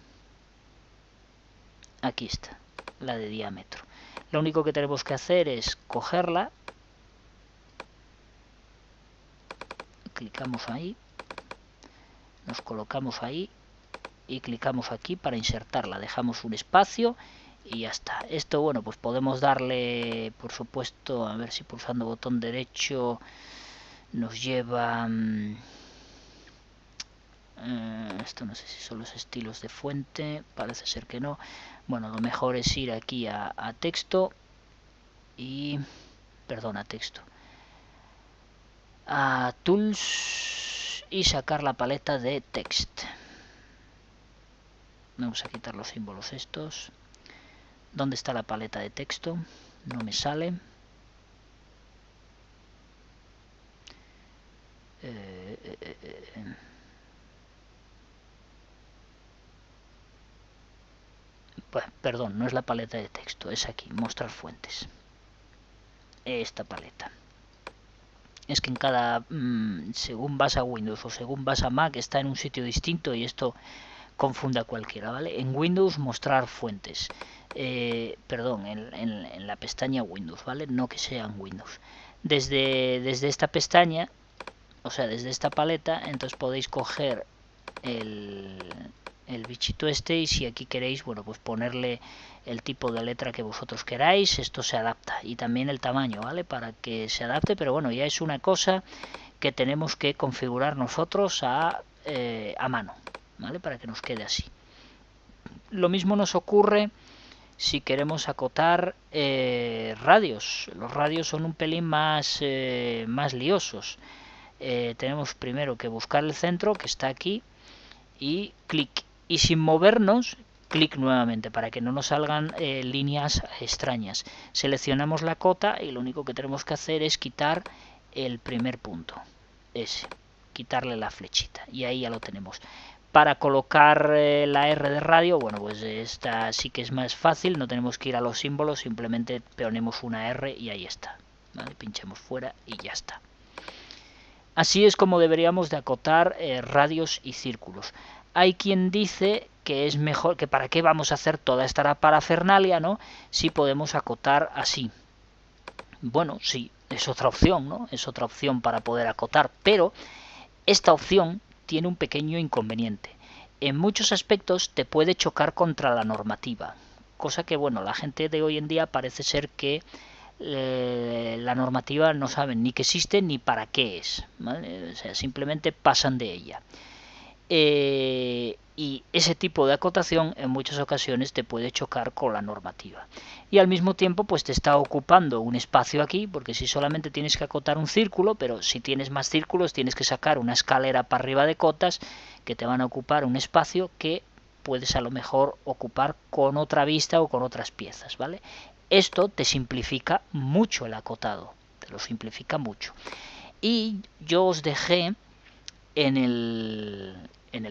Aquí está, la de diámetro. Lo único que tenemos que hacer es cogerla. Clicamos ahí. Nos colocamos ahí. Y clicamos aquí para insertarla. Dejamos un espacio y ya está. Esto, bueno, pues podemos darle, por supuesto, a ver si pulsando botón derecho nos lleva... esto no sé si son los estilos de fuente, parece ser que no. Bueno, lo mejor es ir aquí a texto y... perdón, a texto. A Tools y sacar la paleta de Text. Vamos a quitar los símbolos estos. ¿Dónde está la paleta de texto? No me sale. Pues, perdón, no es la paleta de texto, es aquí, mostrar fuentes. esta paleta. Es que en cada, según vas a Windows o según vas a Mac, está en un sitio distinto y esto confunde a cualquiera, ¿vale? En Windows mostrar fuentes, perdón, en la pestaña Windows, ¿vale? No que sea en Windows. Desde esta pestaña, o sea, desde esta paleta, entonces podéis coger el bichito este y si aquí queréis, bueno, pues ponerle el tipo de letra que vosotros queráis, esto se adapta y también el tamaño, ¿vale? Para que se adapte, pero bueno, ya es una cosa que tenemos que configurar nosotros a mano, ¿vale? Para que nos quede así. Lo mismo nos ocurre si queremos acotar radios. Los radios son un pelín más liosos. Tenemos primero que buscar el centro, que está aquí, y clic. Y sin movernos, clic nuevamente para que no nos salgan líneas extrañas. Seleccionamos la cota y lo único que tenemos que hacer es quitar el primer punto, ese, quitarle la flechita y ahí ya lo tenemos. Para colocar la R de radio, bueno, pues esta sí que es más fácil, no tenemos que ir a los símbolos, simplemente ponemos una R y ahí está, ¿vale? Pinchamos fuera y ya está. Así es como deberíamos de acotar radios y círculos. Hay quien dice que es mejor, que para qué vamos a hacer toda esta parafernalia, ¿no? Si podemos acotar así. Bueno, sí, es otra opción, ¿no? Es otra opción para poder acotar, pero esta opción tiene un pequeño inconveniente. En muchos aspectos te puede chocar contra la normativa, cosa que, bueno, la gente de hoy en día parece ser que la normativa no saben ni que existe ni para qué es, ¿vale? O sea, simplemente pasan de ella. Y ese tipo de acotación en muchas ocasiones te puede chocar con la normativa y al mismo tiempo pues te está ocupando un espacio aquí, porque si solamente tienes que acotar un círculo, pero si tienes más círculos tienes que sacar una escalera para arriba de cotas que te van a ocupar un espacio que puedes a lo mejor ocupar con otra vista o con otras piezas, ¿vale? Esto te simplifica mucho el acotado, te lo simplifica mucho. Y yo os dejé en el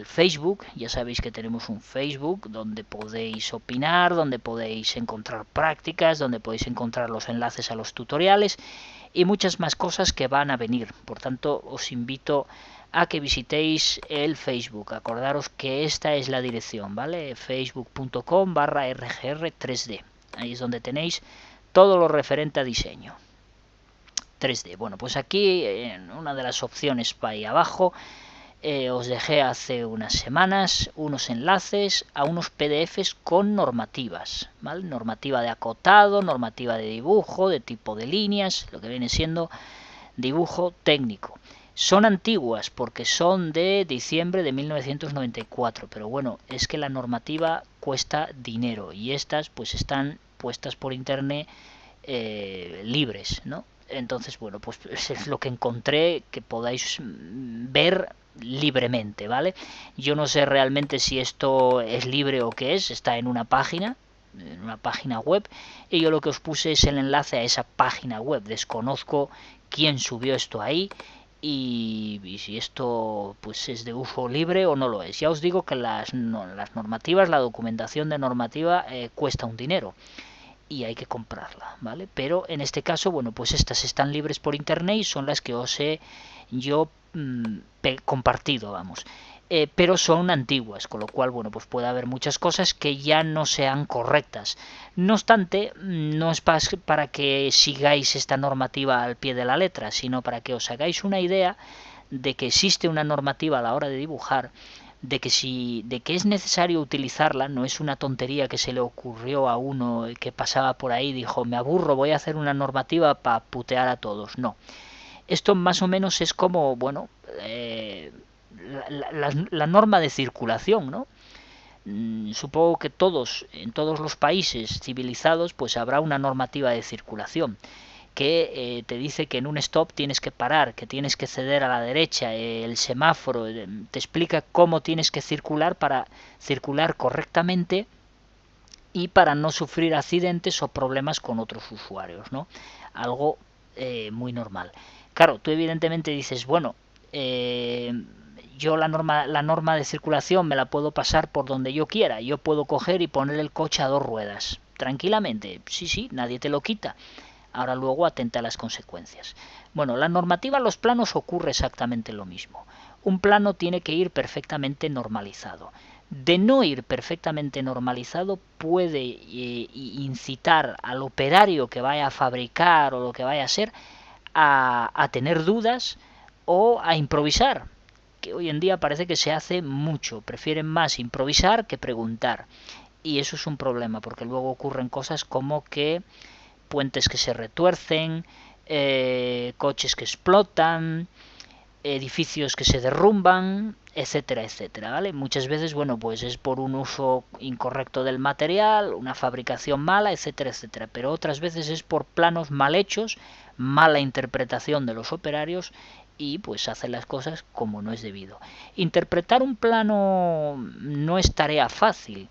Facebook, ya sabéis que tenemos un Facebook donde podéis opinar, donde podéis encontrar prácticas, donde podéis encontrar los enlaces a los tutoriales y muchas más cosas que van a venir. Por tanto, os invito a que visitéis el Facebook. Acordaros que esta es la dirección, ¿vale? facebook.com/rgr3d. Ahí es donde tenéis todo lo referente a diseño 3D. Bueno, pues aquí en una de las opciones para ahí abajo os dejé hace unas semanas unos enlaces a unos PDFs con normativas, ¿vale? Normativa de acotado, normativa de dibujo, de tipo de líneas, lo que viene siendo dibujo técnico. Son antiguas porque son de diciembre de 1994, pero bueno, es que la normativa cuesta dinero y estas pues están puestas por internet libres, ¿no? Entonces, bueno, pues es lo que encontré que podáis ver libremente, ¿vale? Yo no sé realmente si esto es libre o qué es, está en una página web, y yo lo que os puse es el enlace a esa página web. Desconozco quién subió esto ahí y si esto pues es de uso libre o no lo es. Ya os digo que las normativas, la documentación de normativa cuesta un dinero y hay que comprarla, ¿vale? Pero en este caso, bueno, pues estas están libres por internet y son las que os he yo compartido, vamos. Pero son antiguas, con lo cual, bueno, pues puede haber muchas cosas que ya no sean correctas. No obstante, no es para que sigáis esta normativa al pie de la letra, sino para que os hagáis una idea de que existe una normativa a la hora de dibujar, de que es necesario utilizarla, no es una tontería que se le ocurrió a uno que pasaba por ahí y dijo, me aburro, voy a hacer una normativa para putear a todos. No. Esto más o menos es como, bueno, la norma de circulación, ¿no? Supongo que en todos los países civilizados, pues habrá una normativa de circulación que te dice que en un stop tienes que parar, que tienes que ceder a la derecha, el semáforo, te explica cómo tienes que circular para circular correctamente y para no sufrir accidentes o problemas con otros usuarios, ¿no? Algo muy normal. Claro, tú evidentemente dices, bueno, yo la norma de circulación me la puedo pasar por donde yo quiera, yo puedo coger y poner el coche a dos ruedas, tranquilamente, sí, nadie te lo quita. Ahora luego atenta a las consecuencias. Bueno, la normativa en los planos ocurre exactamente lo mismo. Un plano tiene que ir perfectamente normalizado. De no ir perfectamente normalizado puede incitar al operario que vaya a fabricar o lo que vaya a ser a tener dudas o a improvisar, que hoy en día parece que se hace mucho, prefieren más improvisar que preguntar, y eso es un problema porque luego ocurren cosas como que puentes que se retuercen, coches que explotan, edificios que se derrumban, etcétera, etcétera, ¿vale? Muchas veces, bueno, pues es por un uso incorrecto del material, una fabricación mala, etcétera, etcétera, pero otras veces es por planos mal hechos, mala interpretación de los operarios y pues hacen las cosas como no es debido. Interpretar un plano no es tarea fácil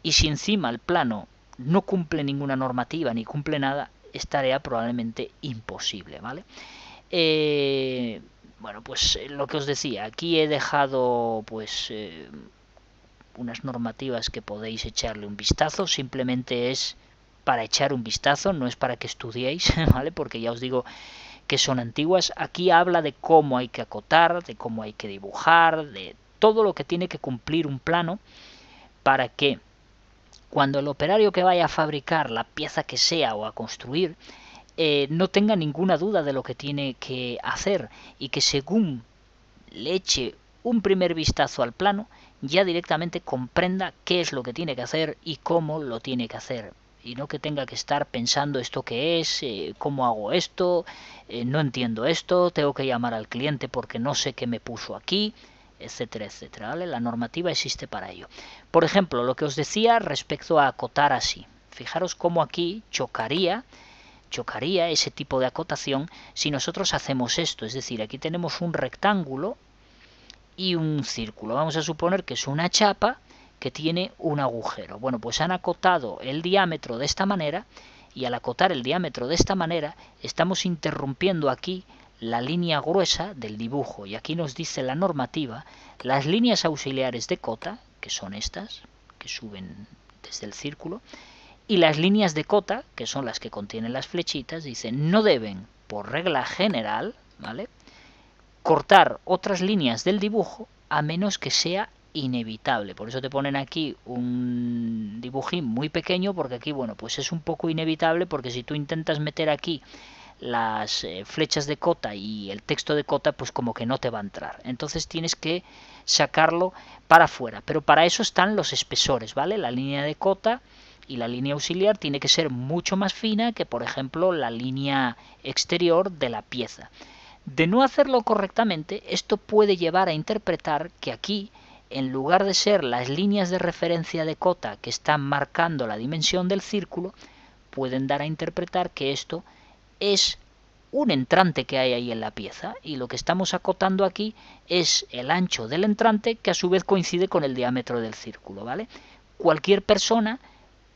y si encima el plano no cumple ninguna normativa ni cumple nada, es tarea probablemente imposible, ¿vale? Bueno, pues lo que os decía, aquí he dejado pues unas normativas que podéis echarle un vistazo, simplemente es para echar un vistazo, no es para que estudiéis, ¿vale? Porque ya os digo que son antiguas. Aquí habla de cómo hay que acotar, de cómo hay que dibujar, de todo lo que tiene que cumplir un plano para que cuando el operario que vaya a fabricar la pieza que sea o a construir no tenga ninguna duda de lo que tiene que hacer y que según le eche un primer vistazo al plano ya directamente comprenda qué es lo que tiene que hacer y cómo lo tiene que hacer y no que tenga que estar pensando esto qué es, cómo hago esto, no entiendo esto, tengo que llamar al cliente porque no sé qué me puso aquí, etcétera, etcétera, ¿vale? La normativa existe para ello. Por ejemplo, lo que os decía respecto a acotar así. Fijaros cómo aquí chocaría ese tipo de acotación si nosotros hacemos esto, es decir, aquí tenemos un rectángulo y un círculo. Vamos a suponer que es una chapa que tiene un agujero. Bueno, pues han acotado el diámetro de esta manera y al acotar el diámetro de esta manera estamos interrumpiendo aquí la línea gruesa del dibujo y aquí nos dice la normativa las líneas auxiliares de cota, que son estas, que suben desde el círculo, y las líneas de cota, que son las que contienen las flechitas, dicen no deben, por regla general, ¿vale?, cortar otras líneas del dibujo a menos que sea inevitable. Por eso te ponen aquí un dibujín muy pequeño porque aquí, bueno, pues es un poco inevitable porque si tú intentas meter aquí las flechas de cota y el texto de cota, pues como que no te va a entrar. Entonces tienes que sacarlo para afuera. Pero para eso están los espesores, ¿vale? La línea de cota y la línea auxiliar tiene que ser mucho más fina que, por ejemplo, la línea exterior de la pieza. De no hacerlo correctamente, esto puede llevar a interpretar que aquí, en lugar de ser las líneas de referencia de cota que están marcando la dimensión del círculo, pueden dar a interpretar que esto es un entrante que hay ahí en la pieza y lo que estamos acotando aquí es el ancho del entrante que a su vez coincide con el diámetro del círculo, ¿vale? Cualquier persona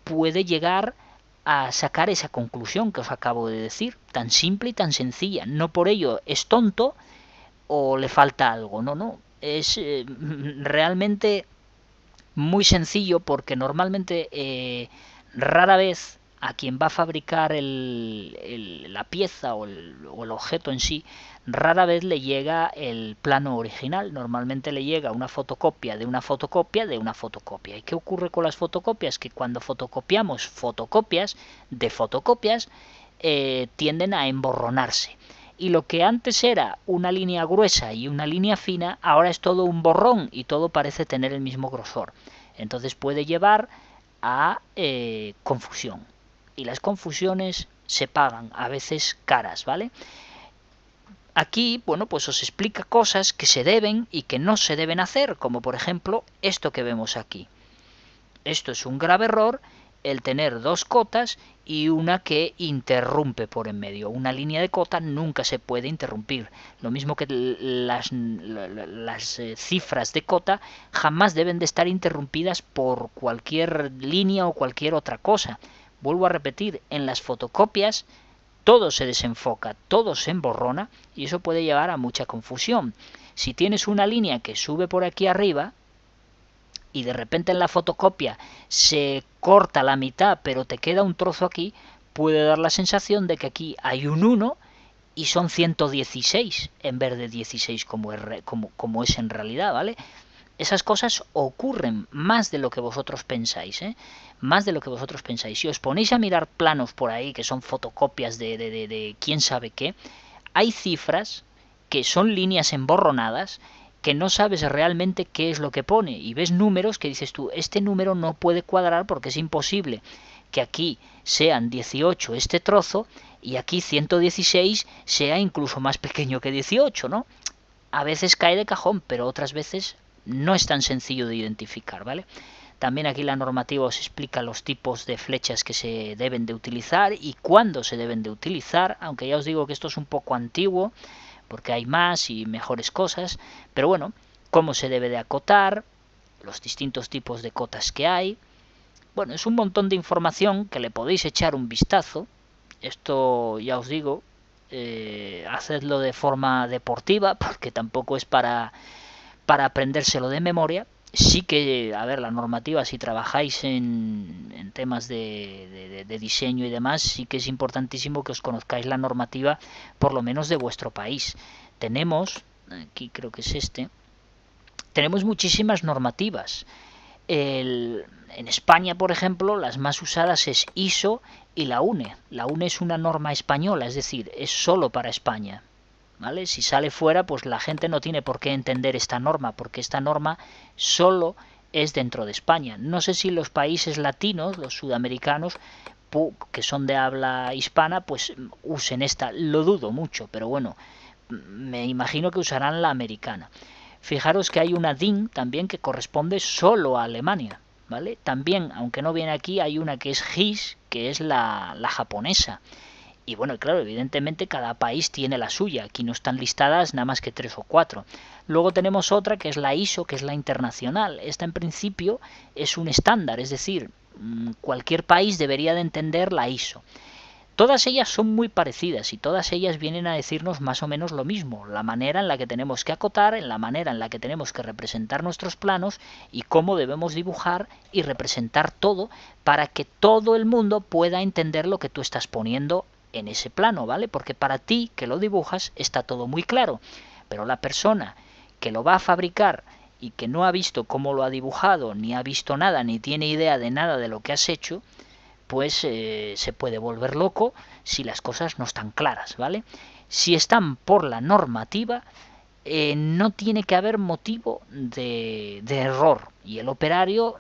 puede llegar a sacar esa conclusión que os acabo de decir, tan simple y tan sencilla. No por ello es tonto o le falta algo, no, es realmente muy sencillo porque normalmente rara vez a quien va a fabricar la pieza o el objeto en sí, rara vez le llega el plano original. Normalmente le llega una fotocopia de una fotocopia de una fotocopia. ¿Y qué ocurre con las fotocopias? Que cuando fotocopiamos fotocopias de fotocopias, tienden a emborronarse. Y lo que antes era una línea gruesa y una línea fina, ahora es todo un borrón y todo parece tener el mismo grosor. Entonces puede llevar a confusión. Y las confusiones se pagan, a veces caras, ¿vale? Aquí, bueno, pues os explica cosas que se deben y que no se deben hacer, como por ejemplo esto que vemos aquí. Esto es un grave error, el tener dos cotas y una que interrumpe por en medio. Una línea de cota nunca se puede interrumpir. Lo mismo que las cifras de cota jamás deben de estar interrumpidas por cualquier línea o cualquier otra cosa. Vuelvo a repetir, en las fotocopias todo se desenfoca, todo se emborrona y eso puede llevar a mucha confusión. Si tienes una línea que sube por aquí arriba y de repente en la fotocopia se corta la mitad pero te queda un trozo aquí, puede dar la sensación de que aquí hay un 1 y son 116 en vez de 16 como es en realidad, ¿vale? Esas cosas ocurren más de lo que vosotros pensáis, ¿eh? Más de lo que vosotros pensáis. Si os ponéis a mirar planos por ahí que son fotocopias de quién sabe qué, hay cifras que son líneas emborronadas que no sabes realmente qué es lo que pone y ves números que dices tú, este número no puede cuadrar porque es imposible que aquí sean 18 este trozo y aquí 116 sea incluso más pequeño que 18, ¿no? A veces cae de cajón, pero otras veces no es tan sencillo de identificar, ¿vale? También aquí la normativa os explica los tipos de flechas que se deben de utilizar y cuándo se deben de utilizar, aunque ya os digo que esto es un poco antiguo, porque hay más y mejores cosas, pero bueno, cómo se debe de acotar, los distintos tipos de cotas que hay. Bueno, es un montón de información que le podéis echar un vistazo. Esto ya os digo, hacedlo de forma deportiva, porque tampoco es para aprendérselo de memoria. Sí que, a ver, la normativa, si trabajáis en temas de diseño y demás, sí que es importantísimo que os conozcáis la normativa, por lo menos de vuestro país. Tenemos, aquí creo que es tenemos muchísimas normativas. En España, por ejemplo, las más usadas es ISO y la UNE. La UNE es una norma española, es decir, es solo para España, ¿vale? Si sale fuera, pues la gente no tiene por qué entender esta norma, porque esta norma solo es dentro de España. No sé si los países latinos, los sudamericanos, que son de habla hispana, pues usen esta. Lo dudo mucho, pero bueno, me imagino que usarán la americana. Fijaros que hay una DIN también que corresponde solo a Alemania, ¿vale? También, aunque no viene aquí, hay una que es GIS, que es la japonesa. Y bueno, claro, evidentemente cada país tiene la suya. Aquí no están listadas nada más que 3 o 4. Luego tenemos otra que es la ISO, que es la internacional. Esta en principio es un estándar, es decir, cualquier país debería de entender la ISO. Todas ellas son muy parecidas y todas ellas vienen a decirnos más o menos lo mismo, la manera en la que tenemos que acotar, en la manera en la que tenemos que representar nuestros planos y cómo debemos dibujar y representar todo para que todo el mundo pueda entender lo que tú estás poniendo en ese plano, ¿vale? Porque para ti que lo dibujas está todo muy claro, pero la persona que lo va a fabricar y que no ha visto cómo lo ha dibujado, ni ha visto nada, ni tiene idea de nada de lo que has hecho, pues se puede volver loco si las cosas no están claras, ¿vale? Si están por la normativa, no tiene que haber motivo de error y el operario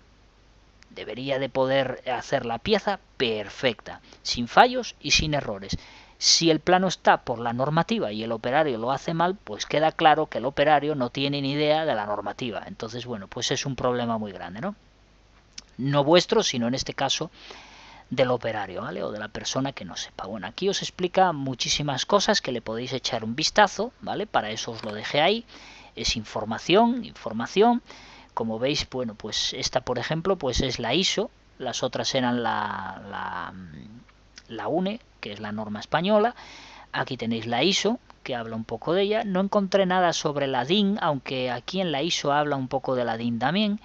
debería de poder hacer la pieza perfecta, sin fallos y sin errores. Si el plano está por la normativa y el operario lo hace mal, pues queda claro que el operario no tiene ni idea de la normativa. Entonces, bueno, pues es un problema muy grande, ¿no? No vuestro, sino en este caso del operario, ¿vale? O de la persona que no sepa. Bueno, aquí os explica muchísimas cosas que le podéis echar un vistazo, ¿vale? Para eso os lo dejé ahí. Es información. Como veis, bueno, pues esta, por ejemplo, pues es la ISO. Las otras eran la UNE, que es la norma española. Aquí tenéis la ISO, que habla un poco de ella. No encontré nada sobre la DIN, aunque aquí en la ISO habla un poco de la DIN también.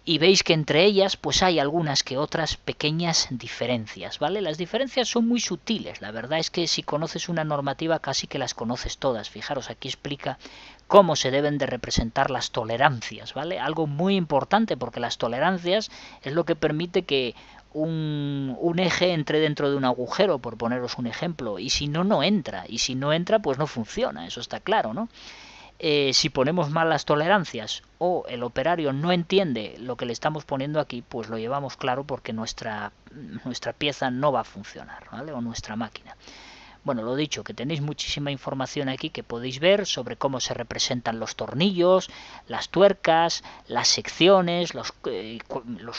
Y veis que entre ellas pues hay algunas que otras pequeñas diferencias, ¿vale? Las diferencias son muy sutiles, la verdad es que si conoces una normativa casi que las conoces todas. Fijaros, aquí explica cómo se deben de representar las tolerancias, ¿vale? Algo muy importante porque las tolerancias es lo que permite que un eje entre dentro de un agujero, por poneros un ejemplo, y si no, no entra, y si no entra, pues no funciona, eso está claro, ¿no? Si ponemos mal las tolerancias o el operario no entiende lo que le estamos poniendo aquí, pues lo llevamos claro porque nuestra pieza no va a funcionar, ¿vale? O nuestra máquina. Bueno, lo dicho, que tenéis muchísima información aquí que podéis ver sobre cómo se representan los tornillos, las tuercas, las secciones, los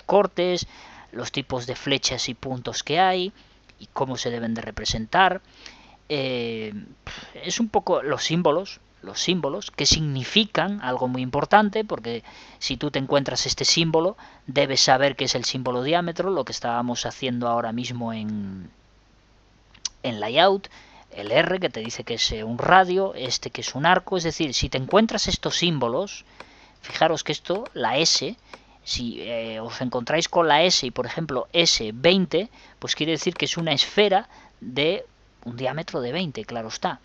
cortes, los tipos de flechas y puntos que hay y cómo se deben de representar. Es un poco los símbolos que significan algo muy importante, porque si tú te encuentras este símbolo debes saber que es el símbolo diámetro, lo que estábamos haciendo ahora mismo en layout, el R que te dice que es un radio, este que es un arco. Es decir, si te encuentras estos símbolos, fijaros que esto, la S, Si os encontráis con la S y por ejemplo S20, pues quiere decir que es una esfera de un diámetro de 20, claro está.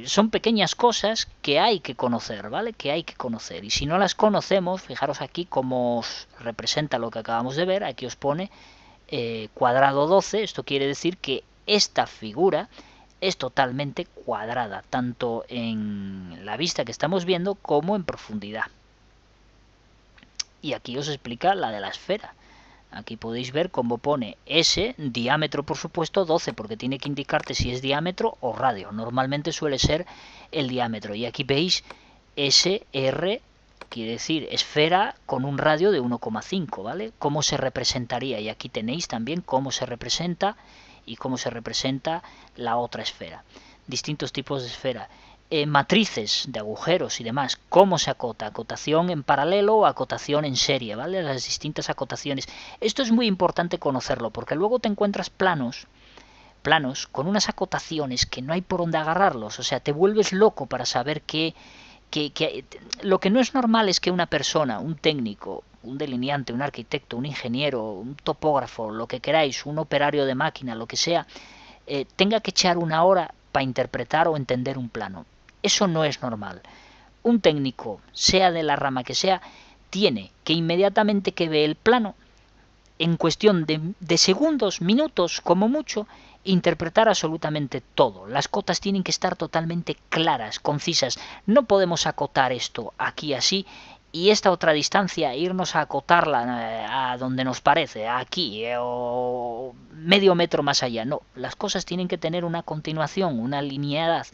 Son pequeñas cosas que hay que conocer, ¿vale? Que hay que conocer. Y si no las conocemos, fijaros aquí cómo os representa lo que acabamos de ver. Aquí os pone cuadrado 12. Esto quiere decir que esta figura es totalmente cuadrada, tanto en la vista que estamos viendo como en profundidad. Y aquí os explica la de la esfera. Aquí podéis ver cómo pone S, diámetro por supuesto 12, porque tiene que indicarte si es diámetro o radio. Normalmente suele ser el diámetro. Y aquí veis SR, quiere decir esfera con un radio de 1,5, ¿vale? ¿Cómo se representaría? Y aquí tenéis también cómo se representa y cómo se representa la otra esfera. Distintos tipos de esfera. Matrices de agujeros y demás, cómo se acota, acotación en paralelo o acotación en serie, ¿vale? Las distintas acotaciones. Esto es muy importante conocerlo, porque luego te encuentras planos con unas acotaciones que no hay por dónde agarrarlos, o sea, te vuelves loco para saber que lo que no es normal es que una persona, un técnico, un delineante, un arquitecto, un ingeniero, un topógrafo, lo que queráis, un operario de máquina, lo que sea, tenga que echar una hora para interpretar o entender un plano. Eso no es normal. Un técnico, sea de la rama que sea, tiene que inmediatamente que ve el plano, en cuestión de segundos, minutos, como mucho, interpretar absolutamente todo. Las cotas tienen que estar totalmente claras, concisas. No podemos acotar esto aquí así y esta otra distancia irnos a acotarla a donde nos parece, aquí o medio metro más allá. No, las cosas tienen que tener una continuación, una linealidad.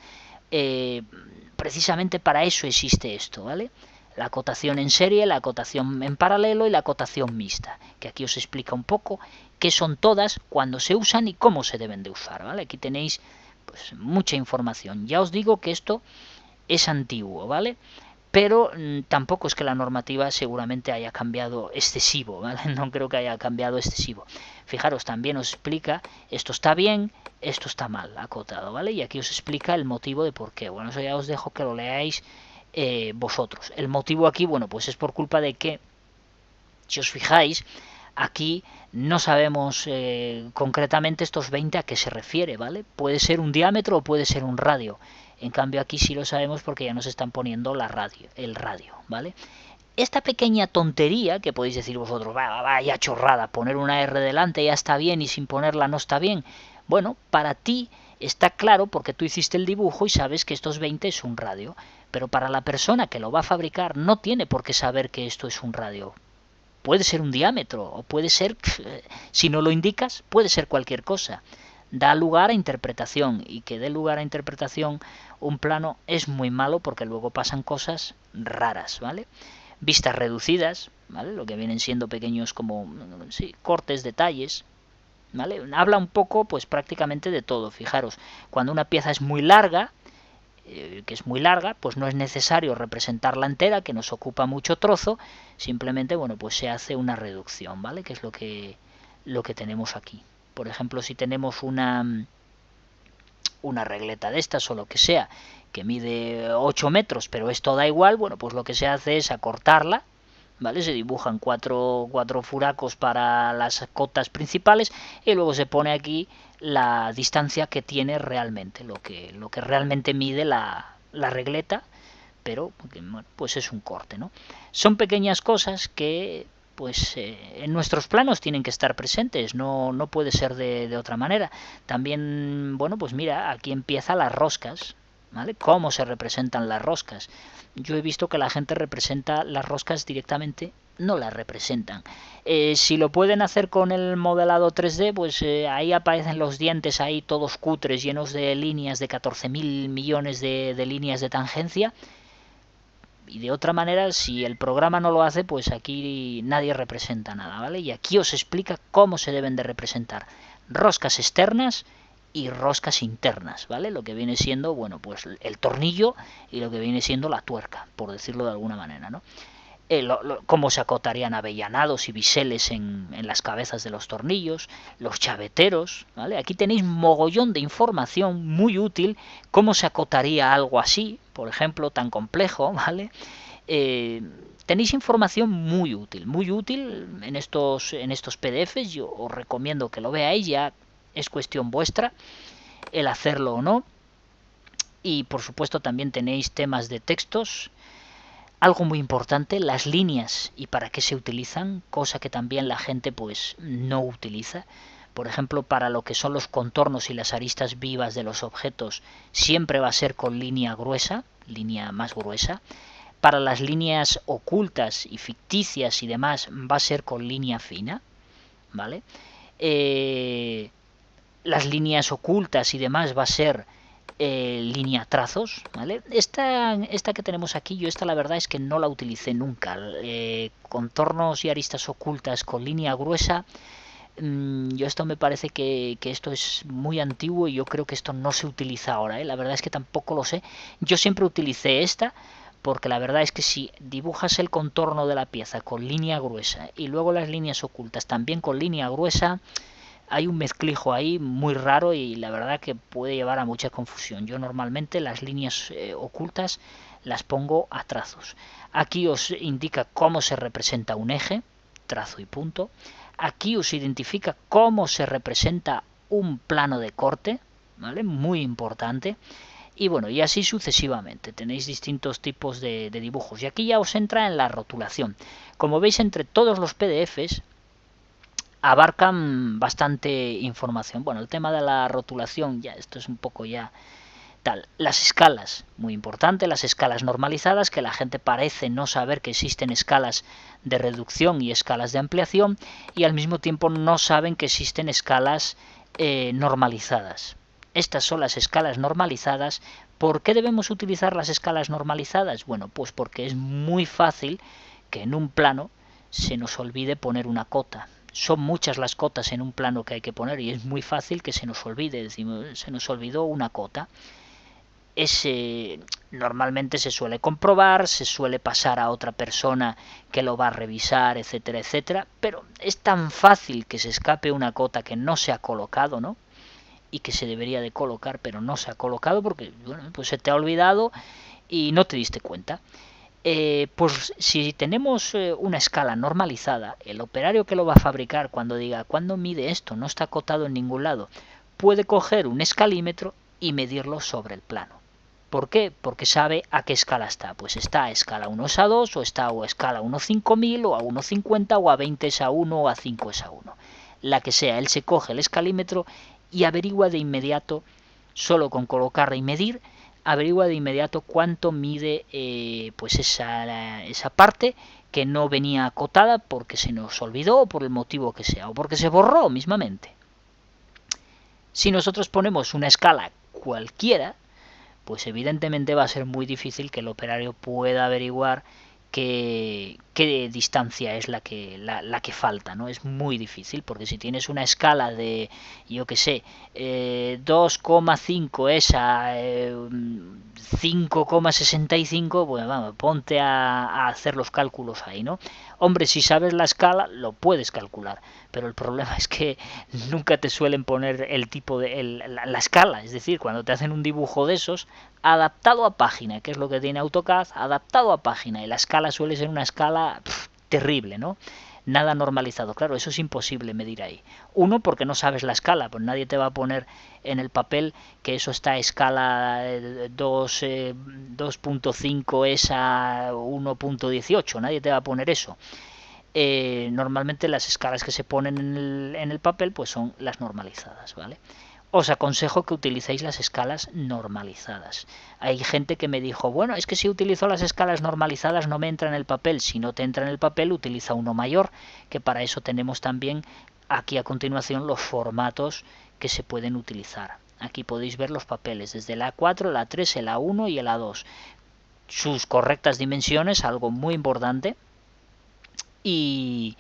Precisamente para eso existe esto, ¿vale? La acotación en serie, la acotación en paralelo y la acotación mixta, que aquí os explica un poco qué son todas, cuándo se usan y cómo se deben de usar, ¿vale? Aquí tenéis pues mucha información. Ya os digo que esto es antiguo, ¿vale? Pero tampoco es que la normativa seguramente haya cambiado excesivo, ¿vale? No creo que haya cambiado excesivo. Fijaros, también os explica, esto está bien, esto está mal, acotado, ¿vale? Y aquí os explica el motivo de por qué. Bueno, eso ya os dejo que lo leáis vosotros. El motivo aquí, bueno, pues es por culpa de que, si os fijáis, aquí no sabemos concretamente estos 20 a qué se refiere, ¿vale? Puede ser un diámetro o puede ser un radio. En cambio aquí sí lo sabemos porque ya nos están poniendo el radio, ¿vale? Esta pequeña tontería que podéis decir vosotros, vaya chorrada, poner una R delante ya está bien y sin ponerla no está bien. Bueno, para ti está claro porque tú hiciste el dibujo y sabes que estos 20 es un radio, pero para la persona que lo va a fabricar no tiene por qué saber que esto es un radio. Puede ser un diámetro o puede ser, si no lo indicas, puede ser cualquier cosa. Da lugar a interpretación y que dé lugar a interpretación un plano es muy malo porque luego pasan cosas raras, ¿vale? Vistas reducidas, ¿vale? Lo que vienen siendo pequeños como sí, cortes, detalles, ¿vale? Habla un poco pues prácticamente de todo. Fijaros, cuando una pieza es muy larga, pues no es necesario representarla entera, que nos ocupa mucho trozo, simplemente, bueno, pues se hace una reducción, ¿vale? Que es lo que tenemos aquí. Por ejemplo, si tenemos una regleta de estas o lo que sea, que mide 8 metros, pero esto da igual, bueno, pues lo que se hace es acortarla, ¿vale? Se dibujan cuatro furacos para las cotas principales y luego se pone aquí la distancia que tiene realmente, lo que realmente mide la regleta, pero bueno, pues es un corte, ¿no? Son pequeñas cosas que pues en nuestros planos tienen que estar presentes, no puede ser de otra manera. También, bueno, pues mira, aquí empiezan las roscas, ¿vale? ¿Cómo se representan las roscas? Yo he visto que la gente representa las roscas directamente, no las representan. Si lo pueden hacer con el modelado 3D, pues ahí aparecen los dientes ahí todos cutres, llenos de líneas, de 14.000 millones de líneas de tangencia. Y de otra manera, si el programa no lo hace, pues aquí nadie representa nada, ¿vale? Y aquí os explica cómo se deben de representar roscas externas y roscas internas, ¿vale? Lo que viene siendo, bueno, pues el tornillo y lo que viene siendo la tuerca, por decirlo de alguna manera, ¿no? Cómo se acotarían avellanados y biseles en las cabezas de los tornillos, los chaveteros, ¿vale? Aquí tenéis mogollón de información muy útil, cómo se acotaría algo así, por ejemplo, tan complejo, ¿vale? tenéis información muy útil en estos PDFs. Yo os recomiendo que lo veáis, ya es cuestión vuestra el hacerlo o no. Y por supuesto también tenéis temas de textos. Algo muy importante, las líneas y para qué se utilizan, cosa que también la gente pues no utiliza. Por ejemplo, para lo que son los contornos y las aristas vivas de los objetos, siempre va a ser con línea gruesa, línea más gruesa. Para las líneas ocultas y ficticias y demás, va a ser con línea fina, ¿vale? Las líneas ocultas y demás va a ser línea trazos, ¿vale? Esta que tenemos aquí, yo esta la verdad es que no la utilicé nunca. Contornos y aristas ocultas con línea gruesa, yo esto me parece que esto es muy antiguo y yo creo que esto no se utiliza ahora, ¿eh? La verdad es que tampoco lo sé. Yo siempre utilicé esta porque la verdad es que si dibujas el contorno de la pieza con línea gruesa y luego las líneas ocultas también con línea gruesa, hay un mezclijo ahí muy raro y la verdad que puede llevar a mucha confusión. Yo normalmente las líneas ocultas las pongo a trazos. Aquí os indica cómo se representa un eje, trazo y punto. Aquí os identifica cómo se representa un plano de corte, ¿vale? Muy importante. Y bueno, y así sucesivamente. Tenéis distintos tipos de dibujos. Y aquí ya os entra en la rotulación. Como veis, entre todos los PDFs abarcan bastante información. Bueno, el tema de la rotulación, ya esto es un poco ya tal. Las escalas, muy importante, las escalas normalizadas, que la gente parece no saber que existen escalas de reducción y escalas de ampliación, y al mismo tiempo no saben que existen escalas normalizadas. Estas son las escalas normalizadas. ¿Por qué debemos utilizar las escalas normalizadas? Bueno, pues porque es muy fácil que en un plano se nos olvide poner una cota. Son muchas las cotas en un plano que hay que poner y es muy fácil que se nos olvide. Decimos, se nos olvidó una cota. Normalmente se suele comprobar, se suele pasar a otra persona que lo va a revisar, etcétera, etcétera. Pero es tan fácil que se escape una cota que no se ha colocado, ¿no? Y que se debería de colocar, pero no se ha colocado porque bueno, pues se te ha olvidado y no te diste cuenta. Pues si tenemos una escala normalizada, el operario que lo va a fabricar cuando diga ¿cuándo mide esto? No está acotado en ningún lado, puede coger un escalímetro y medirlo sobre el plano. ¿Por qué? Porque sabe a qué escala está. Pues está a escala 1 es a 2, o está a escala 1 5000, o a 1,50, o a 20 es a 1, o a 5 es a 1. La que sea, él se coge el escalímetro y averigua de inmediato, solo con colocar y medir, averigua de inmediato cuánto mide pues esa parte que no venía acotada porque se nos olvidó o por el motivo que sea, o porque se borró mismamente. Si nosotros ponemos una escala cualquiera, pues evidentemente va a ser muy difícil que el operario pueda averiguar qué distancia es la que falta, ¿no? Es muy difícil, porque si tienes una escala de, yo qué sé, 2,5 es a 5,65, pues vamos, ponte a hacer los cálculos ahí, ¿no? Hombre, si sabes la escala, lo puedes calcular, pero el problema es que nunca te suelen poner el tipo de la escala, es decir, cuando te hacen un dibujo de esos, adaptado a página, que es lo que tiene AutoCAD, adaptado a página, y la escala suele ser una escala terrible, ¿no? Nada normalizado, claro, eso es imposible medir ahí. Uno, porque no sabes la escala, pues nadie te va a poner en el papel que eso está a escala 2.5 es a 1.18, nadie te va a poner eso. Normalmente las escalas que se ponen en el papel pues son las normalizadas, ¿vale? Os aconsejo que utilicéis las escalas normalizadas. Hay gente que me dijo, bueno, es que si utilizo las escalas normalizadas no me entra en el papel. Si no te entra en el papel, utiliza uno mayor, que para eso tenemos también aquí a continuación los formatos que se pueden utilizar. Aquí podéis ver los papeles, desde el A4, el A3, el A1 y el A2. Sus correctas dimensiones, algo muy importante. Y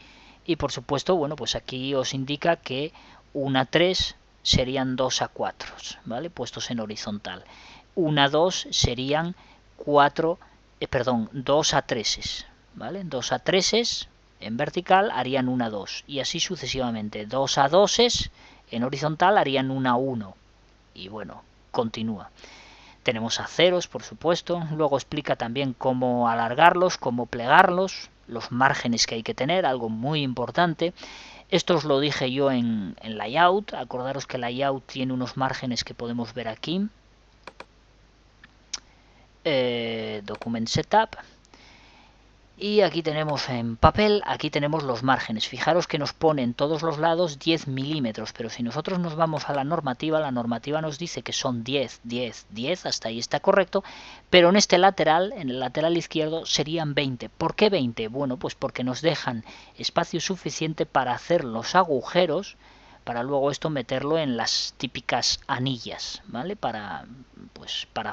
por supuesto, bueno, pues aquí os indica que un A3 serían 2 A4, ¿vale? Puestos en horizontal. Un A2 serían 2 A3, ¿vale? 2 A3 en vertical harían un A2 y así sucesivamente. 2 A2 en horizontal harían un A1 y bueno, continúa. Tenemos aceros, por supuesto. Luego explica también cómo alargarlos, cómo plegarlos, los márgenes que hay que tener, algo muy importante. Esto os lo dije yo en Layout. Acordaros que Layout tiene unos márgenes que podemos ver aquí. Document Setup. Y aquí tenemos en papel, aquí tenemos los márgenes. Fijaros que nos pone en todos los lados 10 milímetros, pero si nosotros nos vamos a la normativa nos dice que son 10, 10, 10, hasta ahí está correcto, pero en este lateral, en el lateral izquierdo, serían 20. ¿Por qué 20? Bueno, pues porque nos dejan espacio suficiente para hacer los agujeros, para luego esto meterlo en las típicas anillas, ¿vale? Para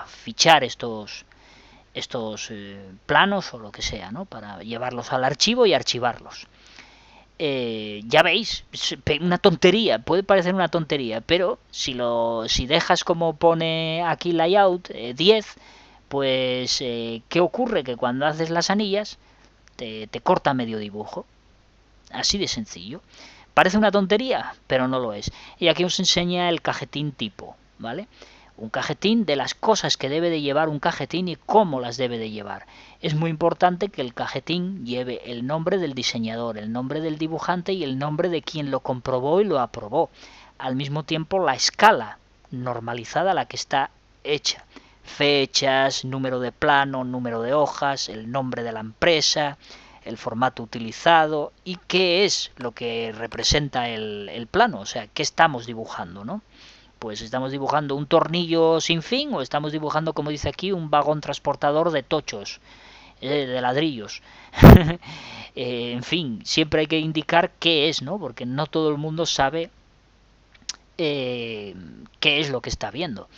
fichar estos planos o lo que sea, ¿no? Para llevarlos al archivo y archivarlos. Ya veis, una tontería, puede parecer una tontería, pero si dejas como pone aquí Layout 10, pues ¿qué ocurre? Que cuando haces las anillas te corta medio dibujo. Así de sencillo. Parece una tontería, pero no lo es. Y aquí os enseña el cajetín tipo, ¿vale? Un cajetín, de las cosas que debe de llevar un cajetín y cómo las debe de llevar. Es muy importante que el cajetín lleve el nombre del diseñador, el nombre del dibujante y el nombre de quien lo comprobó y lo aprobó. Al mismo tiempo la escala normalizada a la que está hecha. Fechas, número de plano, número de hojas, el nombre de la empresa, el formato utilizado y qué es lo que representa el plano, o sea, qué estamos dibujando, ¿no? Pues estamos dibujando un tornillo sin fin o estamos dibujando, como dice aquí, un vagón transportador de tochos, de ladrillos. En fin, siempre hay que indicar qué es, ¿no? Porque no todo el mundo sabe qué es lo que está viendo.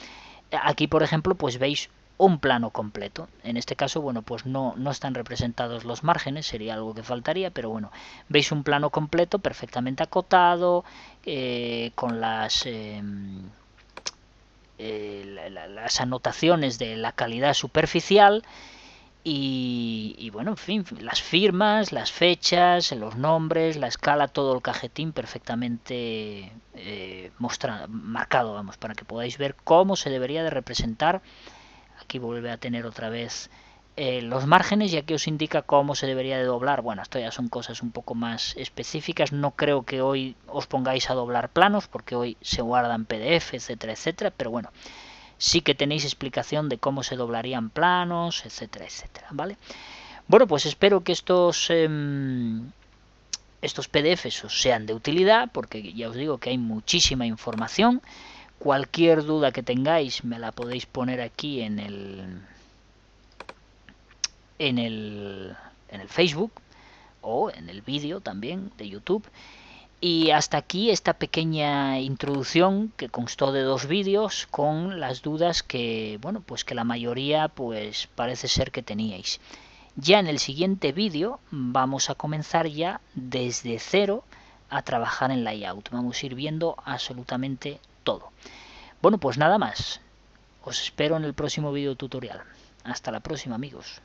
Aquí, por ejemplo, pues veis un plano completo. En este caso, bueno, pues no están representados los márgenes, sería algo que faltaría, pero bueno, veis un plano completo perfectamente acotado, con las anotaciones de la calidad superficial y bueno, en fin, las firmas, las fechas, los nombres, la escala, todo el cajetín perfectamente marcado, vamos, para que podáis ver cómo se debería de representar. Aquí vuelve a tener otra vez los márgenes y aquí os indica cómo se debería de doblar. Bueno, esto ya son cosas un poco más específicas. No creo que hoy os pongáis a doblar planos porque hoy se guardan PDF, etcétera, etcétera. Pero bueno, sí que tenéis explicación de cómo se doblarían planos, etcétera, etcétera, ¿vale? Bueno, pues espero que estos PDFs os sean de utilidad porque ya os digo que hay muchísima información. Cualquier duda que tengáis me la podéis poner aquí en el Facebook o en el vídeo también de YouTube. Y hasta aquí esta pequeña introducción que constó de 2 vídeos con las dudas que, bueno, pues que la mayoría pues parece ser que teníais. Ya en el siguiente vídeo vamos a comenzar ya desde cero a trabajar en Layout. Vamos a ir viendo absolutamente todo. Bueno, pues nada más. Os espero en el próximo vídeo tutorial. Hasta la próxima, amigos.